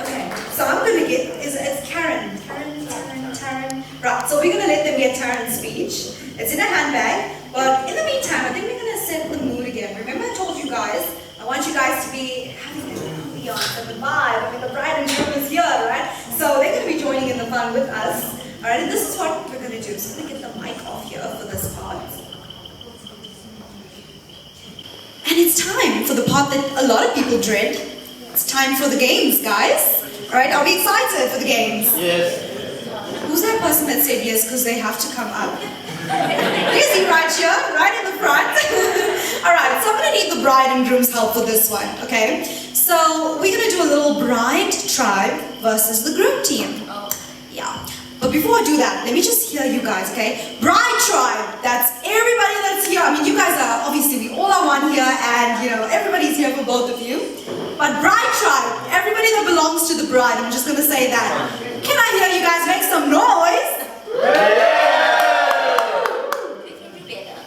Okay, so I'm going to get, it's Karen. Right, so we're going to let them get Taryn's speech. It's in a handbag, but in the meantime, I think we're going to set the mood again. Remember I told you guys, I want you guys to be having an ambiance and the vibe. I mean, the bride and groom is here, right? So they're going to be joining in the fun with us. All right, and this is what we're going to do. So I'm going to get the mic off here for this part. And it's time for the part that a lot of people dread. It's time for the games, guys. All right, are we excited for the games? Yes. Who's that person that said yes because they have to come up? Is he right here, right in the front? All right, so I'm going to need the bride and groom's help for this one, okay? So we're going to do a little bride tribe versus the groom team. Yeah. But before I do that, let me just hear you guys, okay? Bride tribe, that's everybody that's here. I mean, you guys are, obviously, we all are one here, and, you know, everybody's here for both of you. But bride tribe, everybody that belongs to the bride, I'm just going to say that. Can I hear you guys make some noise?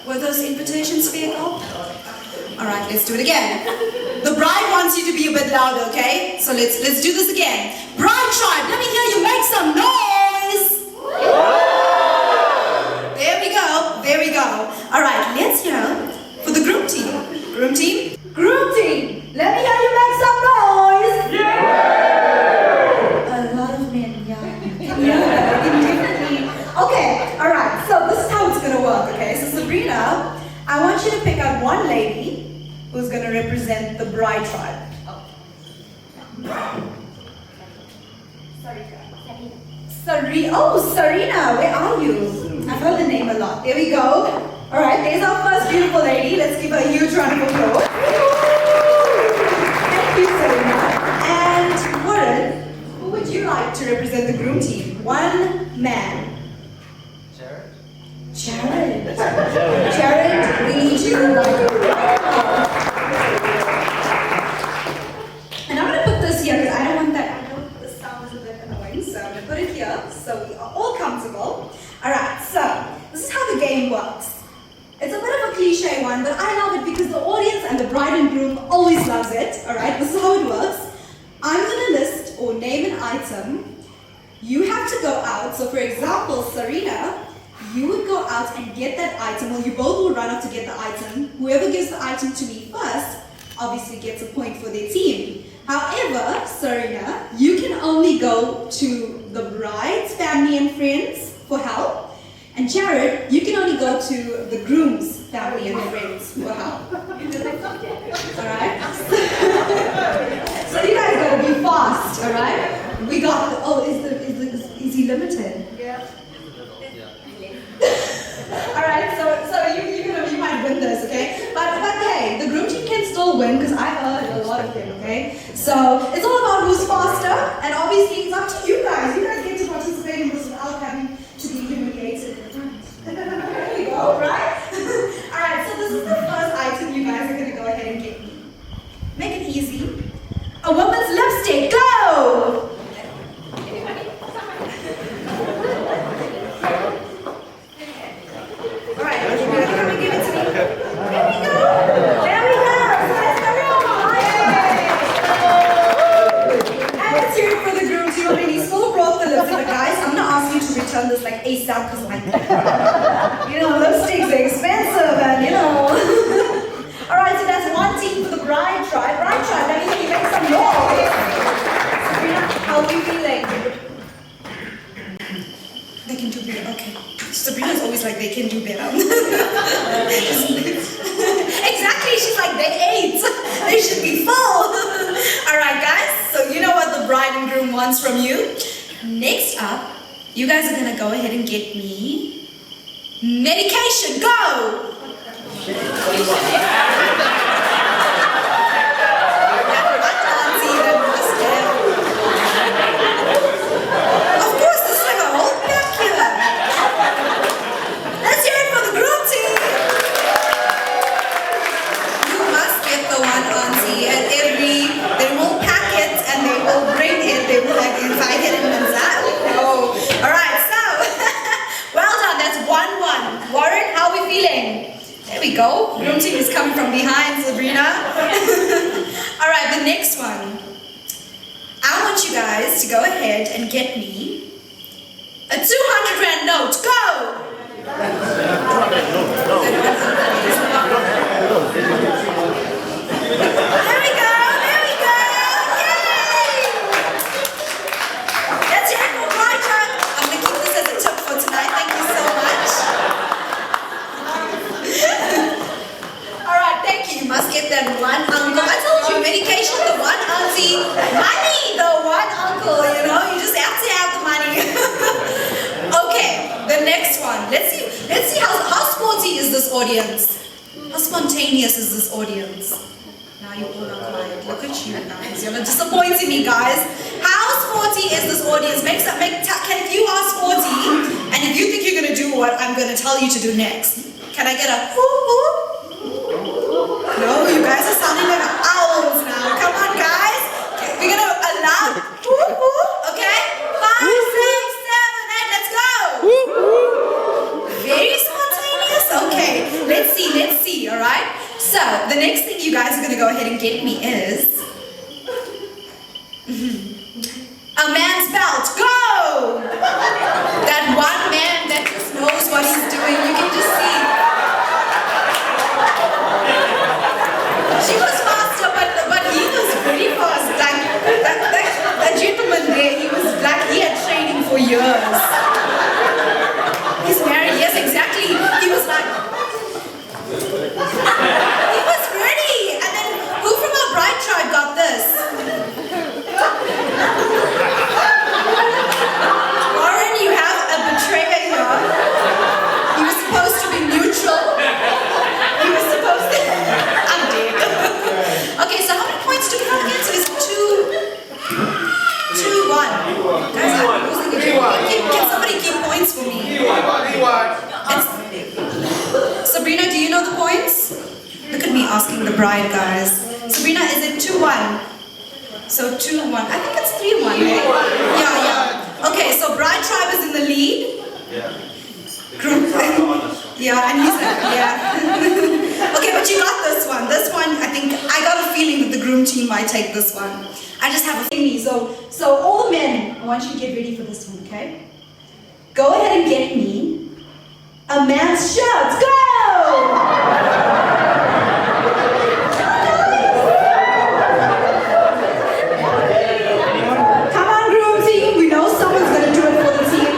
Were those invitations fair? All right, let's do it again. The bride wants you to be a bit louder, okay? So let's do this again. Bride tribe, let me hear you make some noise. There we go. All right, let's hear for the groom team. Groom team, let me hear you make some noise. A lot of men, yeah, definitely. Okay, all right. So this is how it's gonna work. Okay, so Sabrina, I want you to pick out one lady who's gonna represent the bride tribe. Sabrina, where are you? I've heard the name a lot. There we go. All right, there's our first beautiful lady. Let's give her a huge round of applause. Thank you, Sabrina. And Warren, who would you like to represent the groom team? One man. Jared, we need you. And I'm going to put this here because I don't want that. I know the sound is a bit annoying, so I'm going to put it here so we are all comfortable. Alright, so this is how the game works. It's a bit of a cliche one, but I love it because the audience and the bride and groom always loves it. Alright, this is how it works. I'm going to list or name an item. You have to go out. So for example, Sabrina, you would go out and get that item, or you both will run out to get the item. Whoever gives the item to me first, obviously gets a point for their team. However, Sabrina, you can only go to the bride's family and friends for help. And Jared, you can only go to the groom's family and friends for help. Alright? So you guys gotta be fast, alright? We got is he limited? Yeah. Alright, so you might win this, okay? But hey, the groom team can still win because I heard a lot of them, okay? So it's all about who's faster, and obviously it's up to you guys. You guys get to participate in this without having to be humiliated in front. There we go, right? Alright, so this is the first item you guys are gonna go ahead and get me. Make it easy. A woman's lipstick, go! Return this like ASAP because like, you know, lipsticks are expensive and you know. Alright, so that's one team for the bride tribe. Bride tribe, that means you make some noise. Sabrina, how are you feeling? They can do better, okay. Sabrina's always like, they can do better. Exactly, she's like, they ate. They should be full. Alright guys, so you know what the bride and groom wants from you. Next up, you guys are gonna go ahead and get me Medication, go! Of course, there's like a whole pack here. Let's hear it for the group team. You must get the one auntie at they will pack it and they will bring it. They will like invite it and that. Oh, all right. So, well done. That's 1-1. Warren, how are we feeling? There we go. Group team is coming from behind, Sabrina. All right, the next one. I want you guys to go ahead and get me a 200 Rand note. Go! There we go, there we go! Yay! Let's hear it for Priyanka. I'm going to keep this as a tip for tonight. Thank you so much. Alright, thank you. You must get that one uncle. I told you, medication, the one auntie, money, the one uncle, you know, you just have to have the money. Okay, the next one. Let's see how sporty is this audience? How spontaneous is this audience? Now you all are quiet. Look at you guys. You're disappointing me, guys. How sporty is this audience? If you are sporty, and if you think you're going to do what I'm going to tell you to do next, can I get a whoop? No, you guys are sounding like owls now. Come on, guys. Okay, we're going to allow whoop, okay? 5, 6, 7, 8, let's go. Very spontaneous. Okay, let's see, all right? So, the next thing you guys are going to go ahead and get me is a man's belt. Go! That one man that just knows what he's doing. You can just see. She was faster, but he was pretty fast. Like, that gentleman there, he was like, he had training for years. He's married, yes, exactly. He was like, he was ready. And then who from our bride tribe got this? Warren, you have a betrayer here. He was supposed to be neutral. He was supposed to... I'm dead. Okay, so how many points do we have again? So it's 2-1. Guys, I'm losing it. Can somebody keep points for me? Sabrina, do you know the points? Look at me asking the bride, guys. Sabrina, is it 2-1? So 2-1. I think it's 3-1, right? Yeah. Okay, so bride tribe is in the lead. Group. Yeah, and he's yeah. Okay, but you got this one. This one, I think, I got a feeling that the groom team might take this one. I just have a feeling. So all the men, I want you to get ready for this one, okay? Go ahead and get me a man's shirt. Go! Come on, groom team. We know someone's going to do it for the team.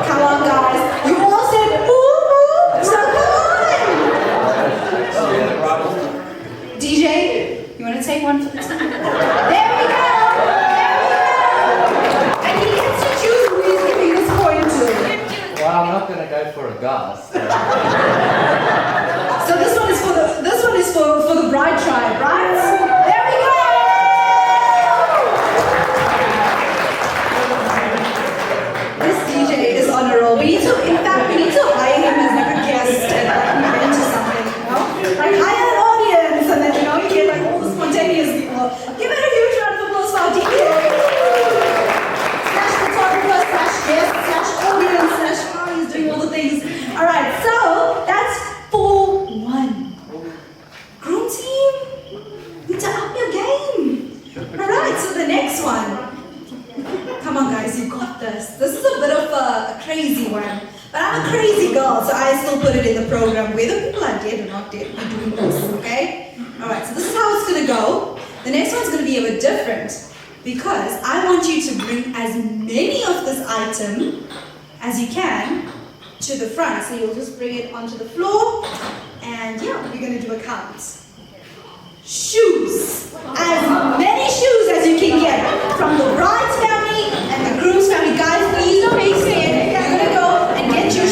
Come on, guys. You all said ooh, so come on. DJ, you want to take one for the team? There we go. And he gets to choose who he's giving this point to. Well, I'm not going to go for a Gus. So this one is for the bride tribe, right? There we go. This DJ is on a roll. We need to hire him as like a guest at an event or something, you know? Like hire an audience and then you get like all the spontaneous people. Give it a huge round of applause for our DJ. Slash photographer, slash guest, slash audience, slash he's doing all the things. Alright, so that's 4-1. Groom team, need to up your game. Alright, so the next one. Come on guys, you got this. This is a bit of a crazy one. But I'm a crazy girl, so I still put it in the program. Whether people are dead or not dead, we're doing this, okay? Alright, so this is how it's gonna go. The next one's gonna be a bit different because I want you to bring as many of this item as you can to the front. So you'll just bring it onto the floor and yeah, we're gonna do a count. Shoes. As many shoes as you can get from the bride's family and the groom's family. Guys, please don't make sense. You're gonna go and get your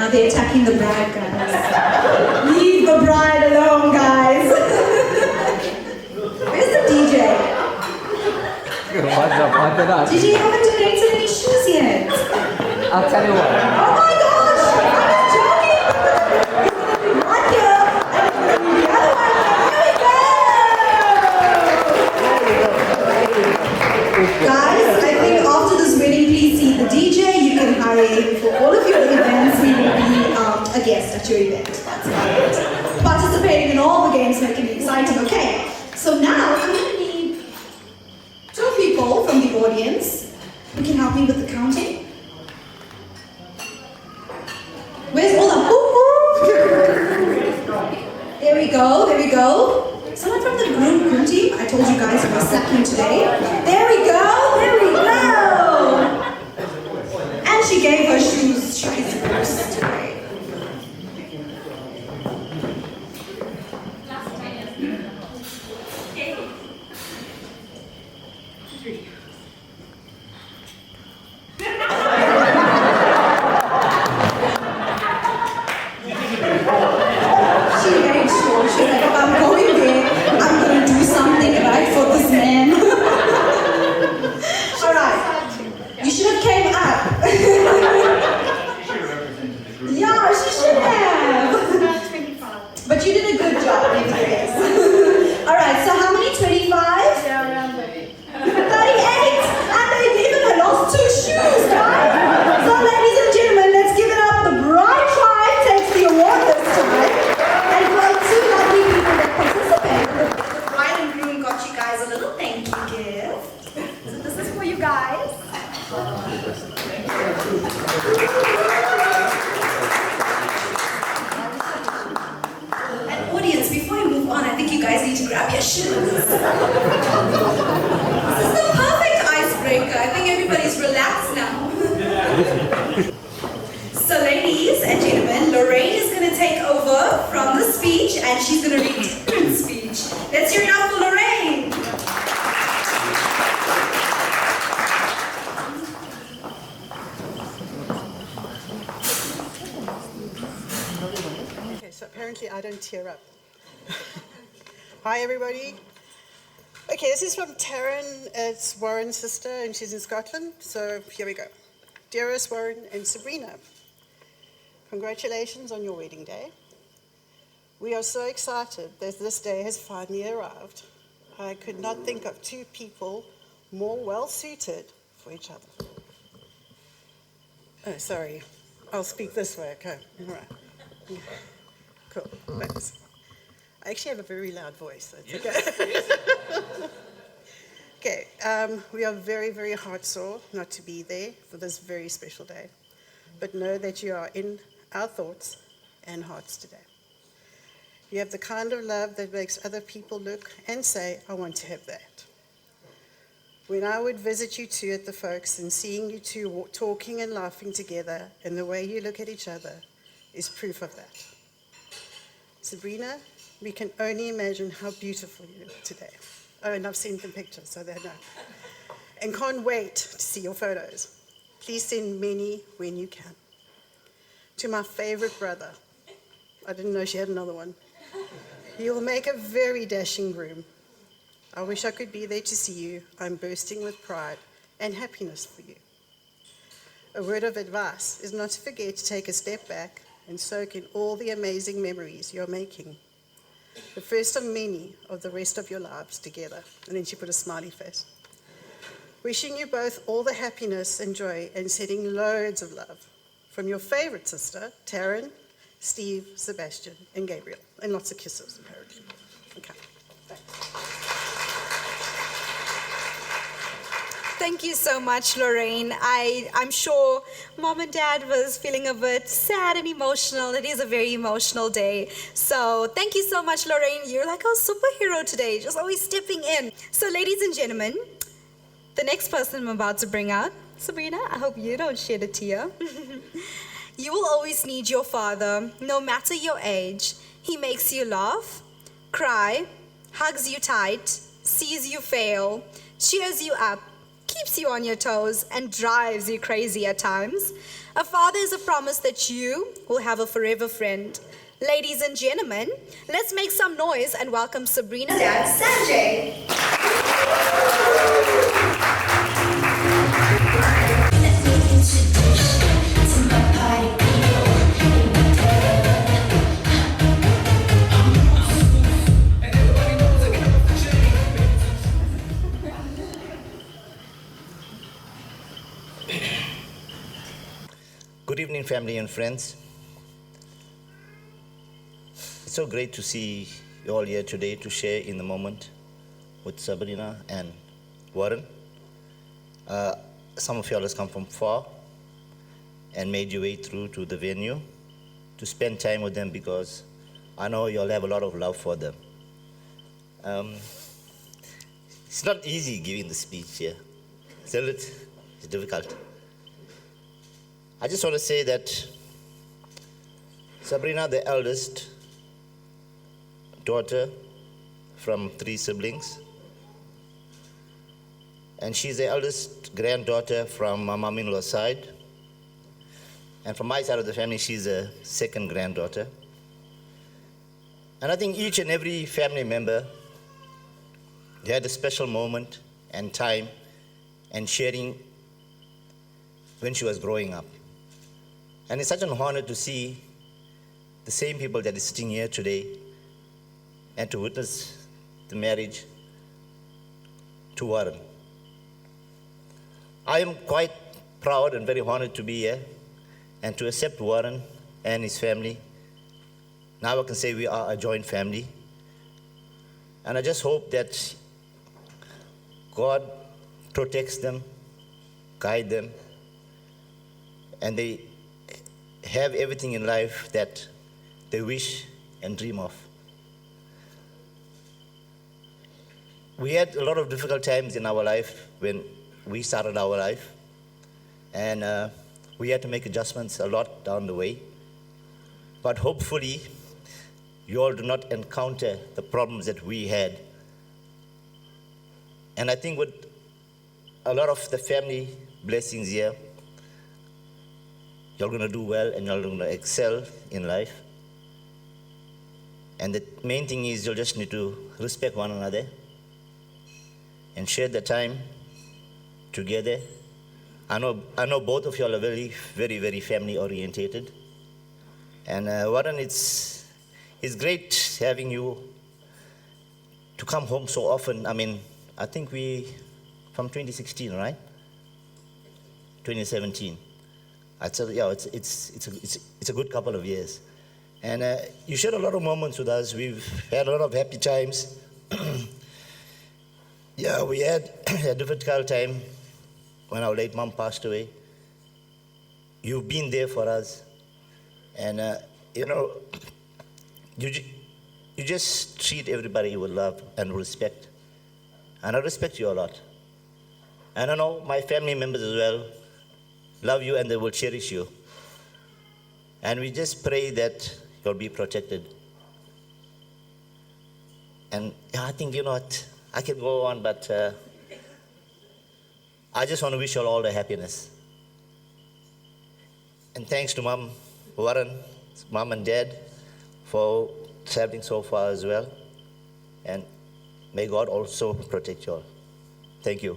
Now they're attacking the bride, guys. Leave the bride alone, guys. Where's the DJ? DJ, you haven't donated any shoes yet. I'll tell you what. Oh my gosh! I'm just joking! One here, and the other one. Here we go! Guys, I think after this wedding, please see the DJ. You can hire him for all of your events. He will be a guest at your event. That's about it. Participating in all the games, making it exciting. Okay, so now I'm going to need 2 people from the audience who can help me with the counting. Where's all the There we go, there we go. Someone from the groom team. I told you guys we were slacking today. There we go, there we go. And she gave her shoes choice today. She's like, if I'm going there, I'm going to do something right for this man. All right. You should have came up. Yeah, she should have. But you did a good job, nevertheless. All right, so how many? 25? Yeah, around 38. 38? And they even lost 2 shoes, guys. So ladies and gentlemen, let's give it up. The bride tribe takes the award this time. And for 2 lovely people that participated, the bride and groom got you guys a little thank you gift. So this is for you guys. And audience, before we move on, I think you guys need to grab your shoes. This is the perfect icebreaker. I think everybody's relaxed now. So ladies and gentlemen, Lorraine is going to take over from the speech and she's going to read the speech. Let's hear it up for Lorraine. Okay, so apparently I don't tear up. Hi everybody. Okay, this is from Taryn. It's Warren's sister and she's in Scotland. So here we go. Dearest Warren and Sabrina, congratulations on your wedding day. We are so excited that this day has finally arrived. I could not think of 2 people more well suited for each other. Oh, sorry. I'll speak this way, okay. All right. Cool, thanks. I actually have a very loud voice, that's okay. Okay, we are very, very heartsore not to be there for this very special day, but know that you are in our thoughts and hearts today. You have the kind of love that makes other people look and say, I want to have that. When I would visit you 2 at the Folks and seeing you 2 talking and laughing together and the way you look at each other is proof of that. Sabrina, we can only imagine how beautiful you look today. Oh, and I've seen the pictures, so they know. And can't wait to see your photos. Please send many when you can. To my favorite brother, I didn't know she had another one. You will make a very dashing groom. I wish I could be there to see you. I'm bursting with pride and happiness for you. A word of advice is not to forget to take a step back and soak in all the amazing memories you're making. The first of many of the rest of your lives together. And then she put a smiley face. Wishing you both all the happiness and joy and sending loads of love from your favorite sister, Taryn, Steve, Sebastian, and Gabriel. And lots of kisses, apparently. Okay, thanks. Thank you so much, Lorraine. I'm sure Mom and Dad was feeling a bit sad and emotional. It is a very emotional day. So thank you so much, Lorraine. You're like our superhero today, just always stepping in. So ladies and gentlemen, the next person I'm about to bring out, Sabrina, I hope you don't shed a tear. You will always need your father, no matter your age. He makes you laugh, cry, hugs you tight, sees you fail, cheers you up, keeps you on your toes, and drives you crazy at times. A father is a promise that you will have a forever friend. Ladies and gentlemen, let's make some noise and welcome Sabrina and Sanjay. Good evening, family and friends. It's so great to see you all here today to share in the moment with Sabrina and Warren. Some of you all has come from far and made your way through to the venue to spend time with them because I know you all have a lot of love for them. It's not easy giving the speech here. It's difficult. I just want to say that Sabrina, the eldest daughter from 3 siblings, and she's the eldest granddaughter from my mom-in-law's side. And from my side of the family, she's a second granddaughter. And I think each and every family member, they had a special moment and time and sharing when she was growing up. And it's such an honor to see the same people that is sitting here today and to witness the marriage to Warren. I am quite proud and very honored to be here and to accept Warren and his family. Now I can say we are a joint family. And I just hope that God protects them, guide them, and they have everything in life that they wish and dream of. We had a lot of difficult times in our life when we started our life, and we had to make adjustments a lot down the way. But hopefully, you all do not encounter the problems that we had. And I think with a lot of the family blessings here, you're going to do well and you're going to excel in life. And the main thing is you'll just need to respect one another and share the time together. I know both of you all are very, very, very family orientated. And Warren, it's great having you to come home so often. I mean, I think from 2016, right? 2017. I'd say, yeah, it's a good couple of years. And you shared a lot of moments with us. We've had a lot of happy times. Yeah, we had a difficult time when our late mom passed away. You've been there for us. And, you just treat everybody with love and respect. And I respect you a lot. And I know my family members as well love you and they will cherish you. And we just pray that you'll be protected. And I think, I can go on, but I just want to wish you all the happiness. And thanks to Mom, Warren, Mom and Dad for traveling so far as well. And may God also protect you all. Thank you.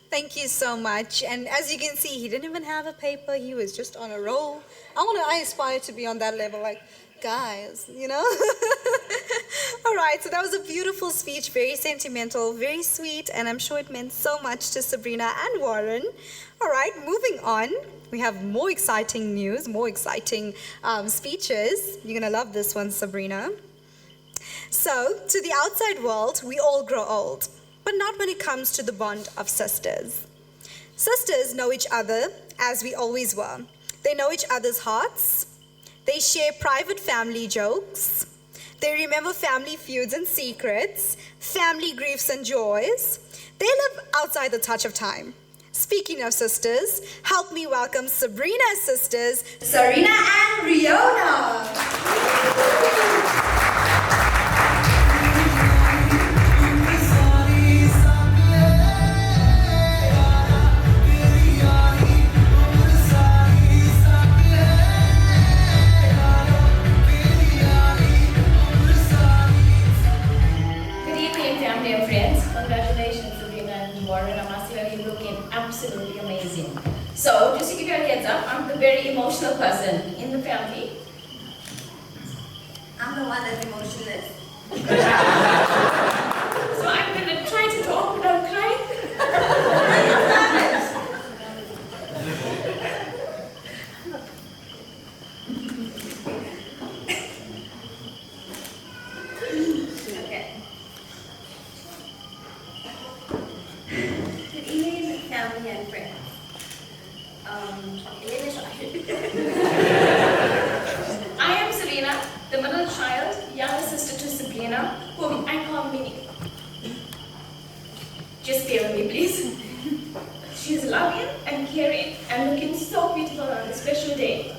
Thank you so much. And as you can see, he didn't even have a paper. He was just on a roll. I aspire to be on that level, like, guys, All right, so that was a beautiful speech, very sentimental, very sweet, and I'm sure it meant so much to Sabrina and Warren. All right, moving on. We have more exciting news, more exciting speeches. You're going to love this one, Sabrina. So, to the outside world, we all grow old, but not when it comes to the bond of sisters. Sisters know each other as we always were. They know each other's hearts. They share private family jokes. They remember family feuds and secrets, family griefs and joys. They live outside the touch of time. Speaking of sisters, help me welcome Sabrina's sisters, Sabrina and Riona. Warren, I must say you're looking absolutely amazing. So, just to give you a heads up, I'm the very emotional person in the family. I'm the one that's emotionless. So I'm going to try to talk without crying. Okay. Good evening, family and friends. I am Sabrina, the middle child, younger sister to Sabrina, whom I call Minnie. Just bear with me, please. She's loving and caring and looking so beautiful on this special day.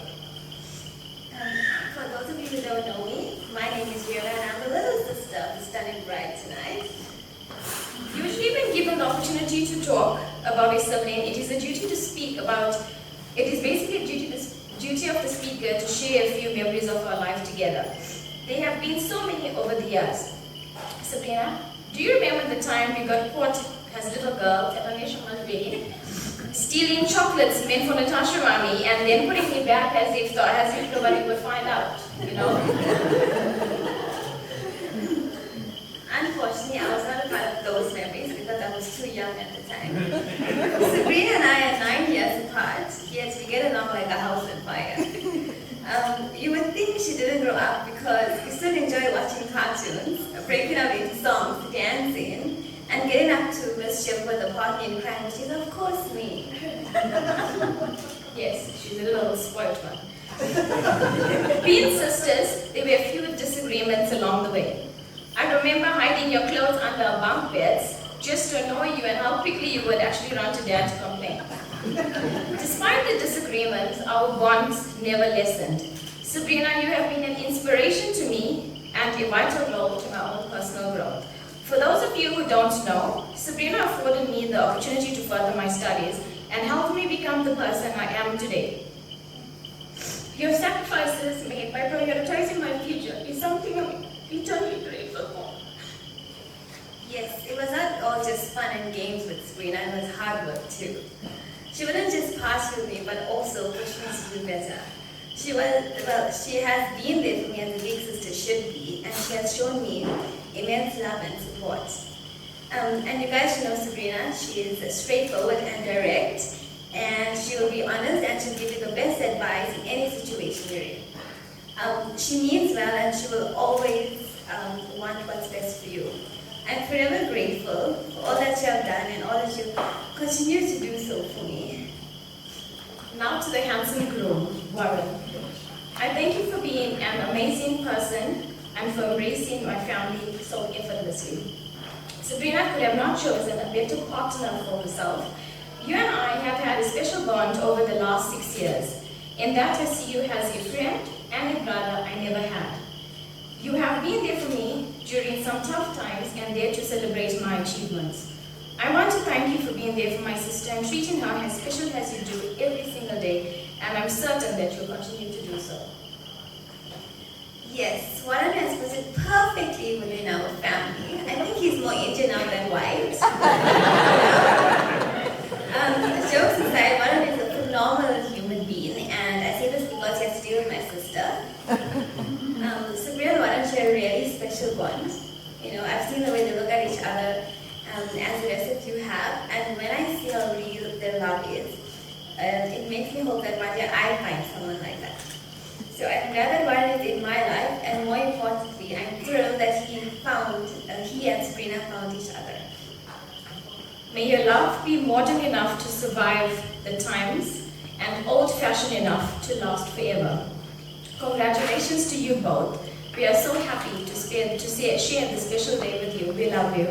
For those of you who don't know me, my name is Vera and I'm the little sister of the stunning bride tonight. Usually when given the opportunity to talk about a sibling, it is a duty to speak about, it is basically a duty of the speaker to share a few memories of our life together. There have been so many over the years. Sabrina, do you remember the time we got caught as a little girl at a baby, stealing chocolates meant for Natasha Mommy and then putting me back as if nobody would find out, you know? Unfortunately, I was not a part of those memories because I was too young at the time. Sabrina and I are 9 years apart, yet we get along like a house on fire. You would think she didn't grow up because we still enjoy watching cartoons, breaking out into songs, dancing, and getting up to mischief with the party and crying, which is of course me. Yes, she's a little spoiled one. Being sisters, there were a few disagreements along the way. I remember hiding your clothes under our bunk beds just to annoy you and how quickly you would actually run to Dad to complain. Despite the disagreements, our bonds never lessened. Sabrina, you have been an inspiration to me and a vital role to my own personal growth. For those of you who don't know, Sabrina afforded me the opportunity to further my studies and helped me become the person I am today. Your sacrifices made by prioritizing my future is something I'm eternally grateful for. Yes, it was not all just fun and games with Sabrina, it was hard work too. She wouldn't just pass with me, but also push me to do better. She has been there for me as a big sister should be, and she has shown me immense love and support. And you guys should know Sabrina, she is straightforward and direct, and she will be honest and she'll give you the best advice in any situation you're in. She means well and she will always want what's best for you. I'm forever grateful for all that you have done and all that you continue to do so for me. Now to the handsome groom, Warren. I thank you for being an amazing person and for embracing my family so effortlessly. Sabrina could have not chosen a better partner for herself. You and I have had a special bond over the last 6 years. In that I see you as a friend and a brother I never had. You have been there for me during some tough times and there to celebrate my achievements. I want to thank you for being there for my sister and treating her as special as you do every single day, and I'm certain that you'll continue to do so. Yes, Warren has put it perfectly within our family. I think he's more Indian now than white. Jokes aside, Warren is a phenomenal human being, and I say this because he's still my sister. Sabrina and Warren share a really special bond. You know, I've seen the way they look at each other, as the rest of you have, and when I see how real their love is, it makes me hope that one day I find someone like that. So I'm glad that Warren is in my life, and more importantly, I'm thrilled that he and Sabrina found each other. May your love be modern enough to survive the times and old-fashioned enough to last forever. Congratulations to you both. We are so happy to share this special day with you. We love you.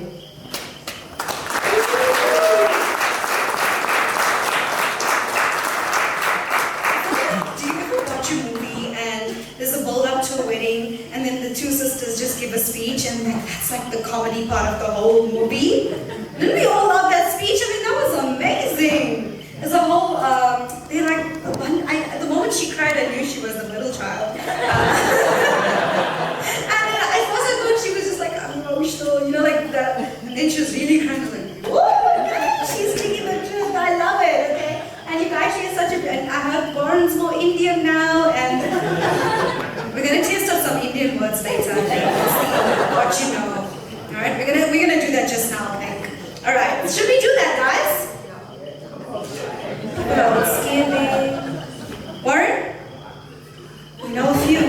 Do you ever watch a movie and there's a build-up to a wedding and then the two sisters just give a speech and that's like the comedy part of the whole movie? Didn't we all love that speech? I mean, that was amazing. There's a whole, the moment she cried, I knew she was the middle child. And it wasn't good, she was just like emotional, you know, like that. Should we do that, guys? Well, scared. Warren? You know a few.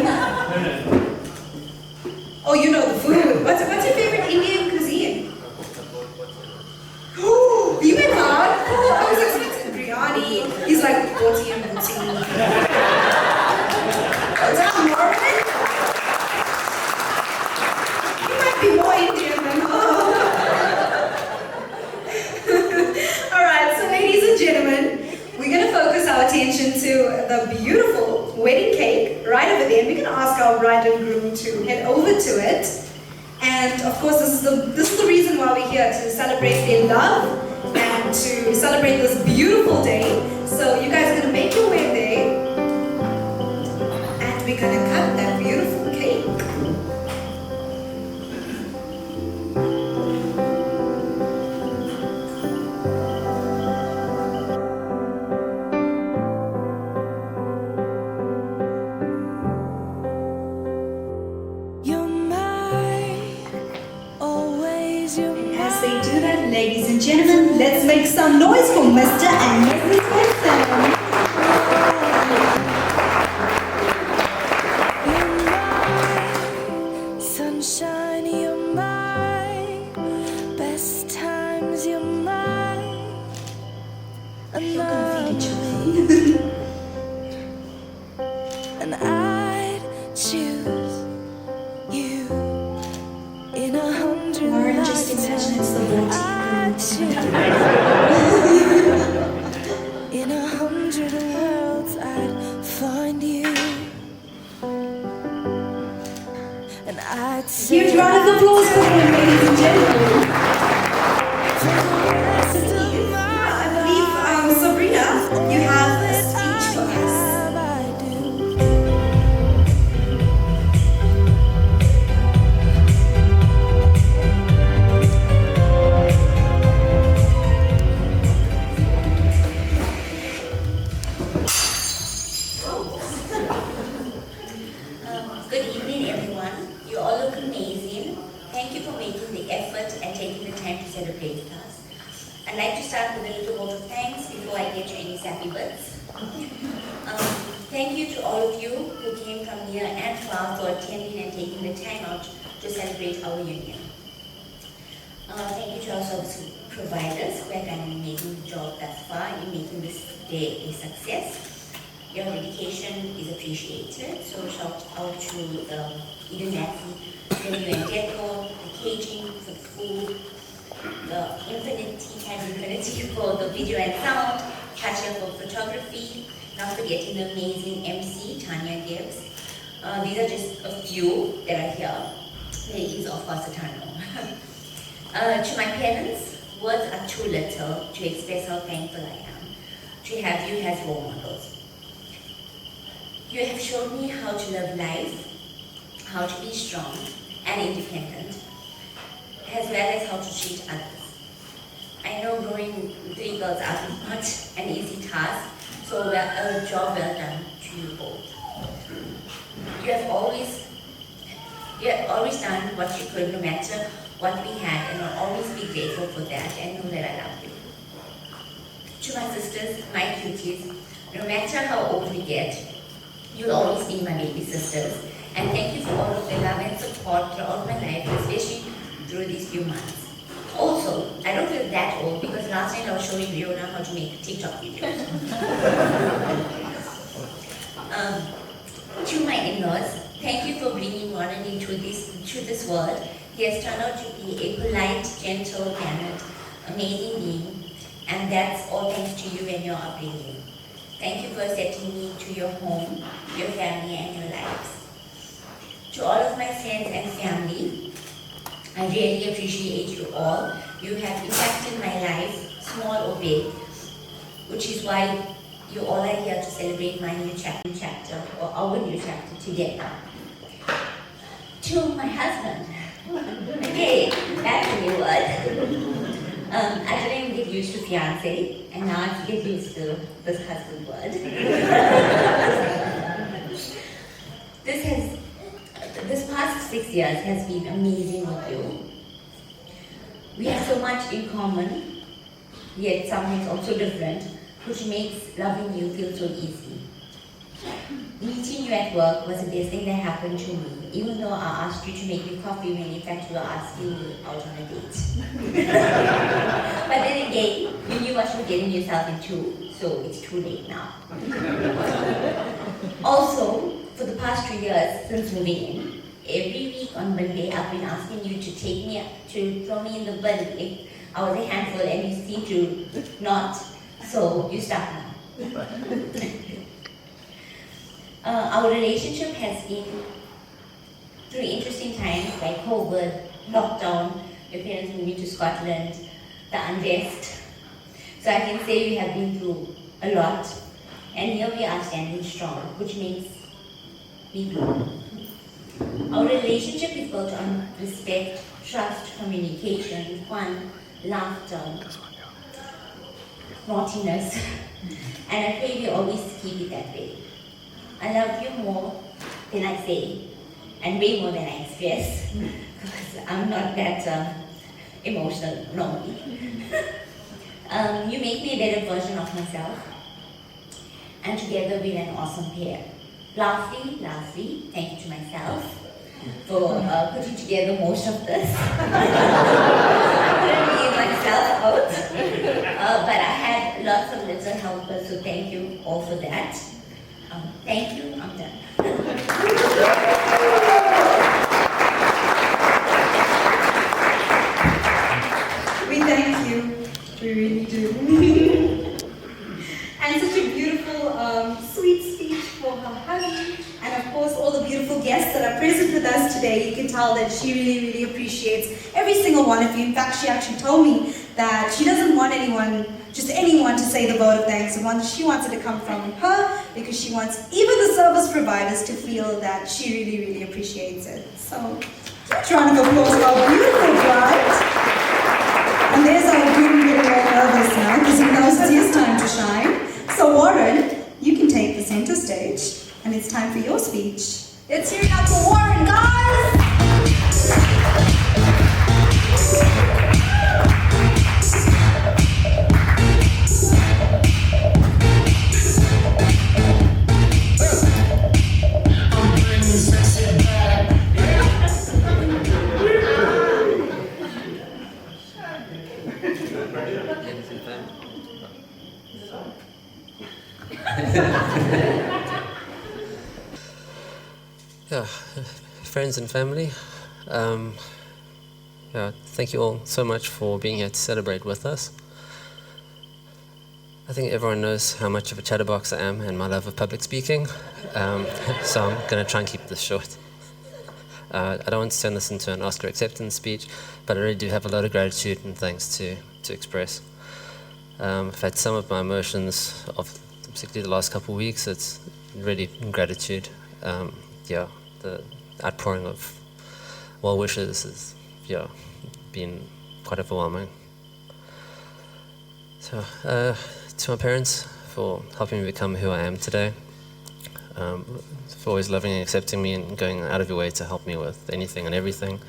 Oh, you know the food. What's your favorite Indian cuisine? Oh, you went hard? Oh, I was expecting biryani. He's like 40 and 40. Well done, Warren. You might be more Indian than Alright, so ladies and gentlemen, we're going to focus our attention to the beautiful wedding cake right over there. And we're going to ask our bride and groom to head over to it. And of course, this is the reason why we're here, to celebrate their love and to celebrate this beautiful day. So you guys are going to make your way there. And we're going to cut that beautiful cake. As they do that, ladies and gentlemen, let's make some noise for Mr. and Mrs. Vincent. Sunshine, you're my best times, you're my anomaly. And I'd choose you in 100 Lauren, just imagine it's the Lord's in 100 worlds I'd find you. And I'd Huge round of applause for him, ladies and gentlemen. I believe, Sabrina, you have a speech for us. Good evening, everyone. You all look amazing. Thank you for making the effort and taking the time to celebrate with us. I'd like to start with a little vote of thanks before I get to any sappy bits. Thank you to all of you who came from near and far for attending and taking the time out to celebrate our union. Thank you to our service providers who have done an amazing job thus far in making this day a success. Your dedication is appreciated, so shout out to the Eden Nancy, venue and decor, the catering for the food, the infinity for the video and sound, Katya for photography, not forgetting the amazing MC, Tanya Gibbs. These are just a few that are here, ladies of Pasatano. To my parents, words are too little to express how thankful I am to have you as role models. You have shown me how to live life, how to be strong and independent, as well as how to treat others. I know growing 3 girls up is not an easy task, so a job well done to you both. You have always done what you could, no matter what we had, and I'll always be grateful for that and know that I love you. To my sisters, my cuties, no matter how old we get, you'll always be my baby sisters. And thank you for all of the love and support throughout my life, especially through these few months. Also, I don't feel that old because last night I was showing Riona how to make TikTok videos. To my in-laws, thank you for bringing Warren into this world. He has turned out to be a polite, gentle, mannered, amazing being, and that's all thanks to you and your upbringing. Thank you for accepting me to your home, your family, and your lives. To all of my friends and family, I really appreciate you all. You have impacted my life, small or big, which is why you all are here to celebrate my new chapter, or our new chapter together. To my husband, okay, that's a new word. I didn't even get used to fiancé, and now I have to get used to this husband word. This past 6 years has been amazing with you. We have so much in common, yet something also different, which makes loving you feel so easy. Meeting you at work was the best thing that happened to me, even though I asked you to make me coffee when in fact you were asking me out on a date. But then again, you knew what you were getting yourself into, so it's too late now. Also, for the past 2 years since moving in, every week on Monday I've been asking you to throw me in the bin if I was a handful, and you seem to not, so you stop now. Our relationship has been through interesting times like COVID, lockdown, your parents moving to Scotland, the unrest. So I can say we have been through a lot, and here we are standing strong, which makes me proud. Our relationship is built on respect, trust, communication, fun, laughter, naughtiness, and I pray we always keep it that way. I love you more than I say, and way more than I express, because I'm not that emotional normally. You make me a better version of myself, and together we're an awesome pair. Lastly, thank you to myself for putting together most of this. I couldn't leave myself out, but I had lots of little helpers, so thank you all for that. Thank you, I'm done. We thank you. We really do. And such a beautiful, sweet speech for her husband. And of course, all the beautiful guests that are present with us today. You can tell that she really, really appreciates every single one of you. In fact, she actually told me that she doesn't want anyone to say the vote of thanks. She wants it to come from her, because she wants even the service providers to feel that she really, really appreciates it. So, round of applause for our beautiful bride. And there's our groom getting all nervous now, because he knows it's his time to shine. So Warren, you can take the center stage, and it's time for your speech. Let's hear it out for Warren, guys! Yeah, friends and family, thank you all so much for being here to celebrate with us. I think everyone knows how much of a chatterbox I am and my love of public speaking, so I'm going to try and keep this short. I don't want to turn this into an Oscar acceptance speech, but I really do have a lot of gratitude and thanks to express. I've had some of my emotions of particularly the last couple of weeks. It's really gratitude. The outpouring of well wishes has been quite overwhelming. So, to my parents for helping me become who I am today, for always loving and accepting me and going out of your way to help me with anything and everything,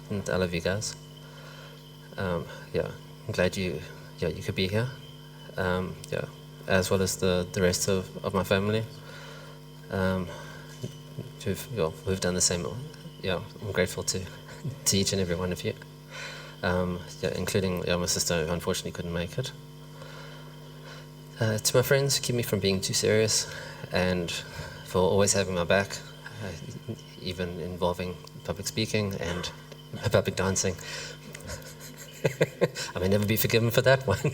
and I love you guys. I'm glad you could be here. As well as the rest of my family. Who've done the same. I'm grateful to each and every one of you, including my sister who unfortunately couldn't make it. To my friends, keep me from being too serious, and for always having my back, even involving public speaking and public dancing. I may never be forgiven for that one.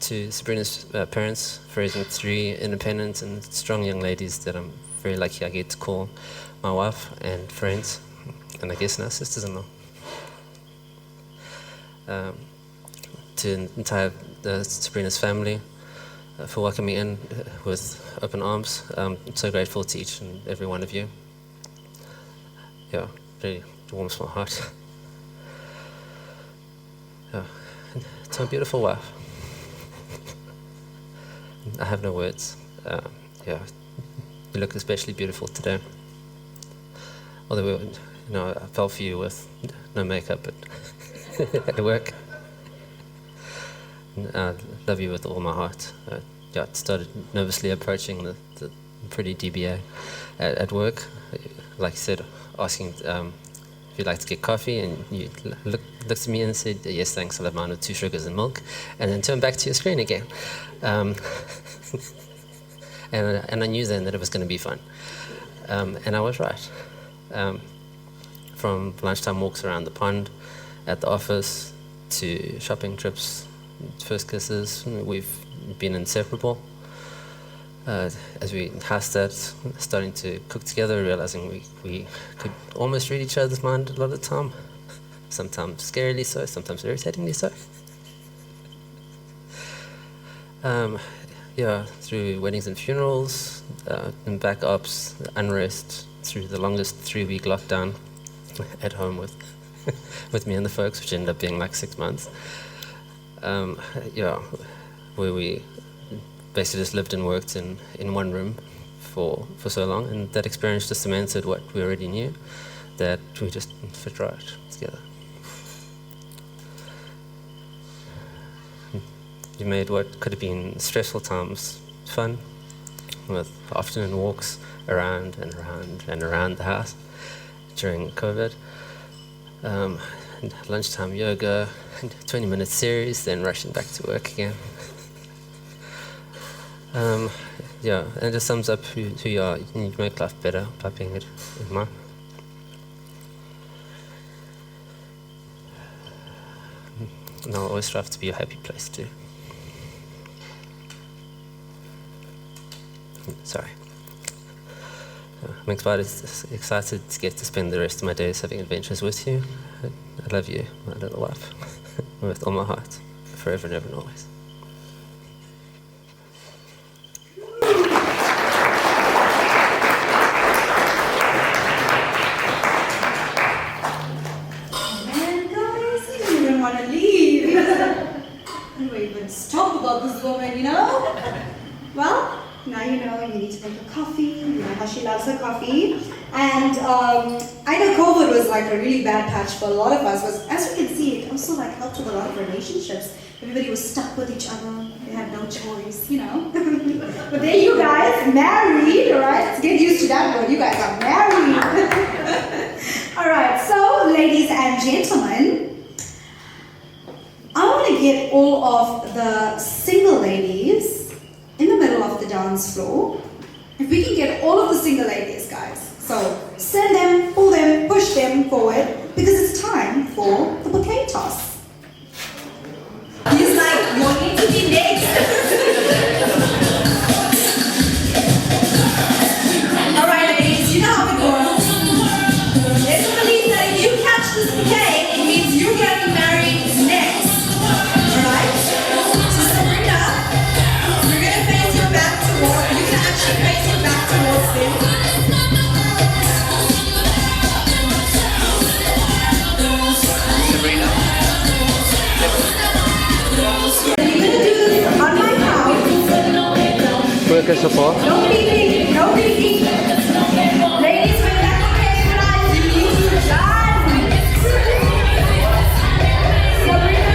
To Sabrina's parents for raising 3 independent and strong young ladies that I'm very lucky I get to call my wife and friends, and I guess now sisters-in-law. To the entire Sabrina's family for welcoming me in with open arms. I'm so grateful to each and every one of you. Really warms my heart. To my beautiful wife. I have no words. You look especially beautiful today. Although I fell for you with no makeup, but at work. I love you with all my heart. Yeah, I started nervously approaching the pretty DBA at work. Like you said, asking if you'd like to get coffee, and you looked at me and said, yes, thanks, I'll have mine with 2 sugars and milk, and then turned back to your screen again. And I knew then that it was going to be fun. And I was right. From lunchtime walks around the pond, at the office, to shopping trips, first kisses, we've been inseparable. As we housed that, starting to cook together, realizing we could almost read each other's mind a lot of the time. Sometimes scarily so, sometimes irritatingly so. Yeah, through weddings and funerals, and back ups, unrest, through the longest 3-week lockdown at home with me and the folks, which ended up being like 6 months. Yeah, where we basically just lived and worked in one room for so long, and that experience just cemented what we already knew, that we just fit right together. You made what could have been stressful times fun, with afternoon walks around and around and around the house during COVID. And lunchtime yoga, 20-minute series, then rushing back to work again. Yeah, and it just sums up who you are. You make life better by being it in mind. And I'll always strive to be a happy place too. Sorry. I'm excited to get to spend the rest of my days having adventures with you. I love you, my little wife, with all my heart, forever and ever and always. Man, guys, I didn't even want to leave. I don't even talk about this woman, you know? Well, now you know you need to make her coffee, you know how she loves her coffee. And I know COVID was like a really bad patch for a lot of us. Was, as you can see, it also like helped with a lot of relationships. Everybody was stuck with each other. They had no choice, you know. But there you guys, married, all right? Let's get used to that word. You guys are married. All right, so ladies and gentlemen, I want to get all of the single ladies in the middle of the dance floor. If we can get all of the single ladies, guys. So send them, pull them, push them forward, because it's time for the bouquet toss. He's like, you need to be next. All right, ladies, you know how it works. Let's believe that if you catch this bouquet, it means you're getting married next. All right? So Sabrina, you're gonna face your back towards. You're gonna actually face your back towards them. Worker support. No peeking, no peeking. Ladies, when that bouquet arrives, you need to run. Sabrina.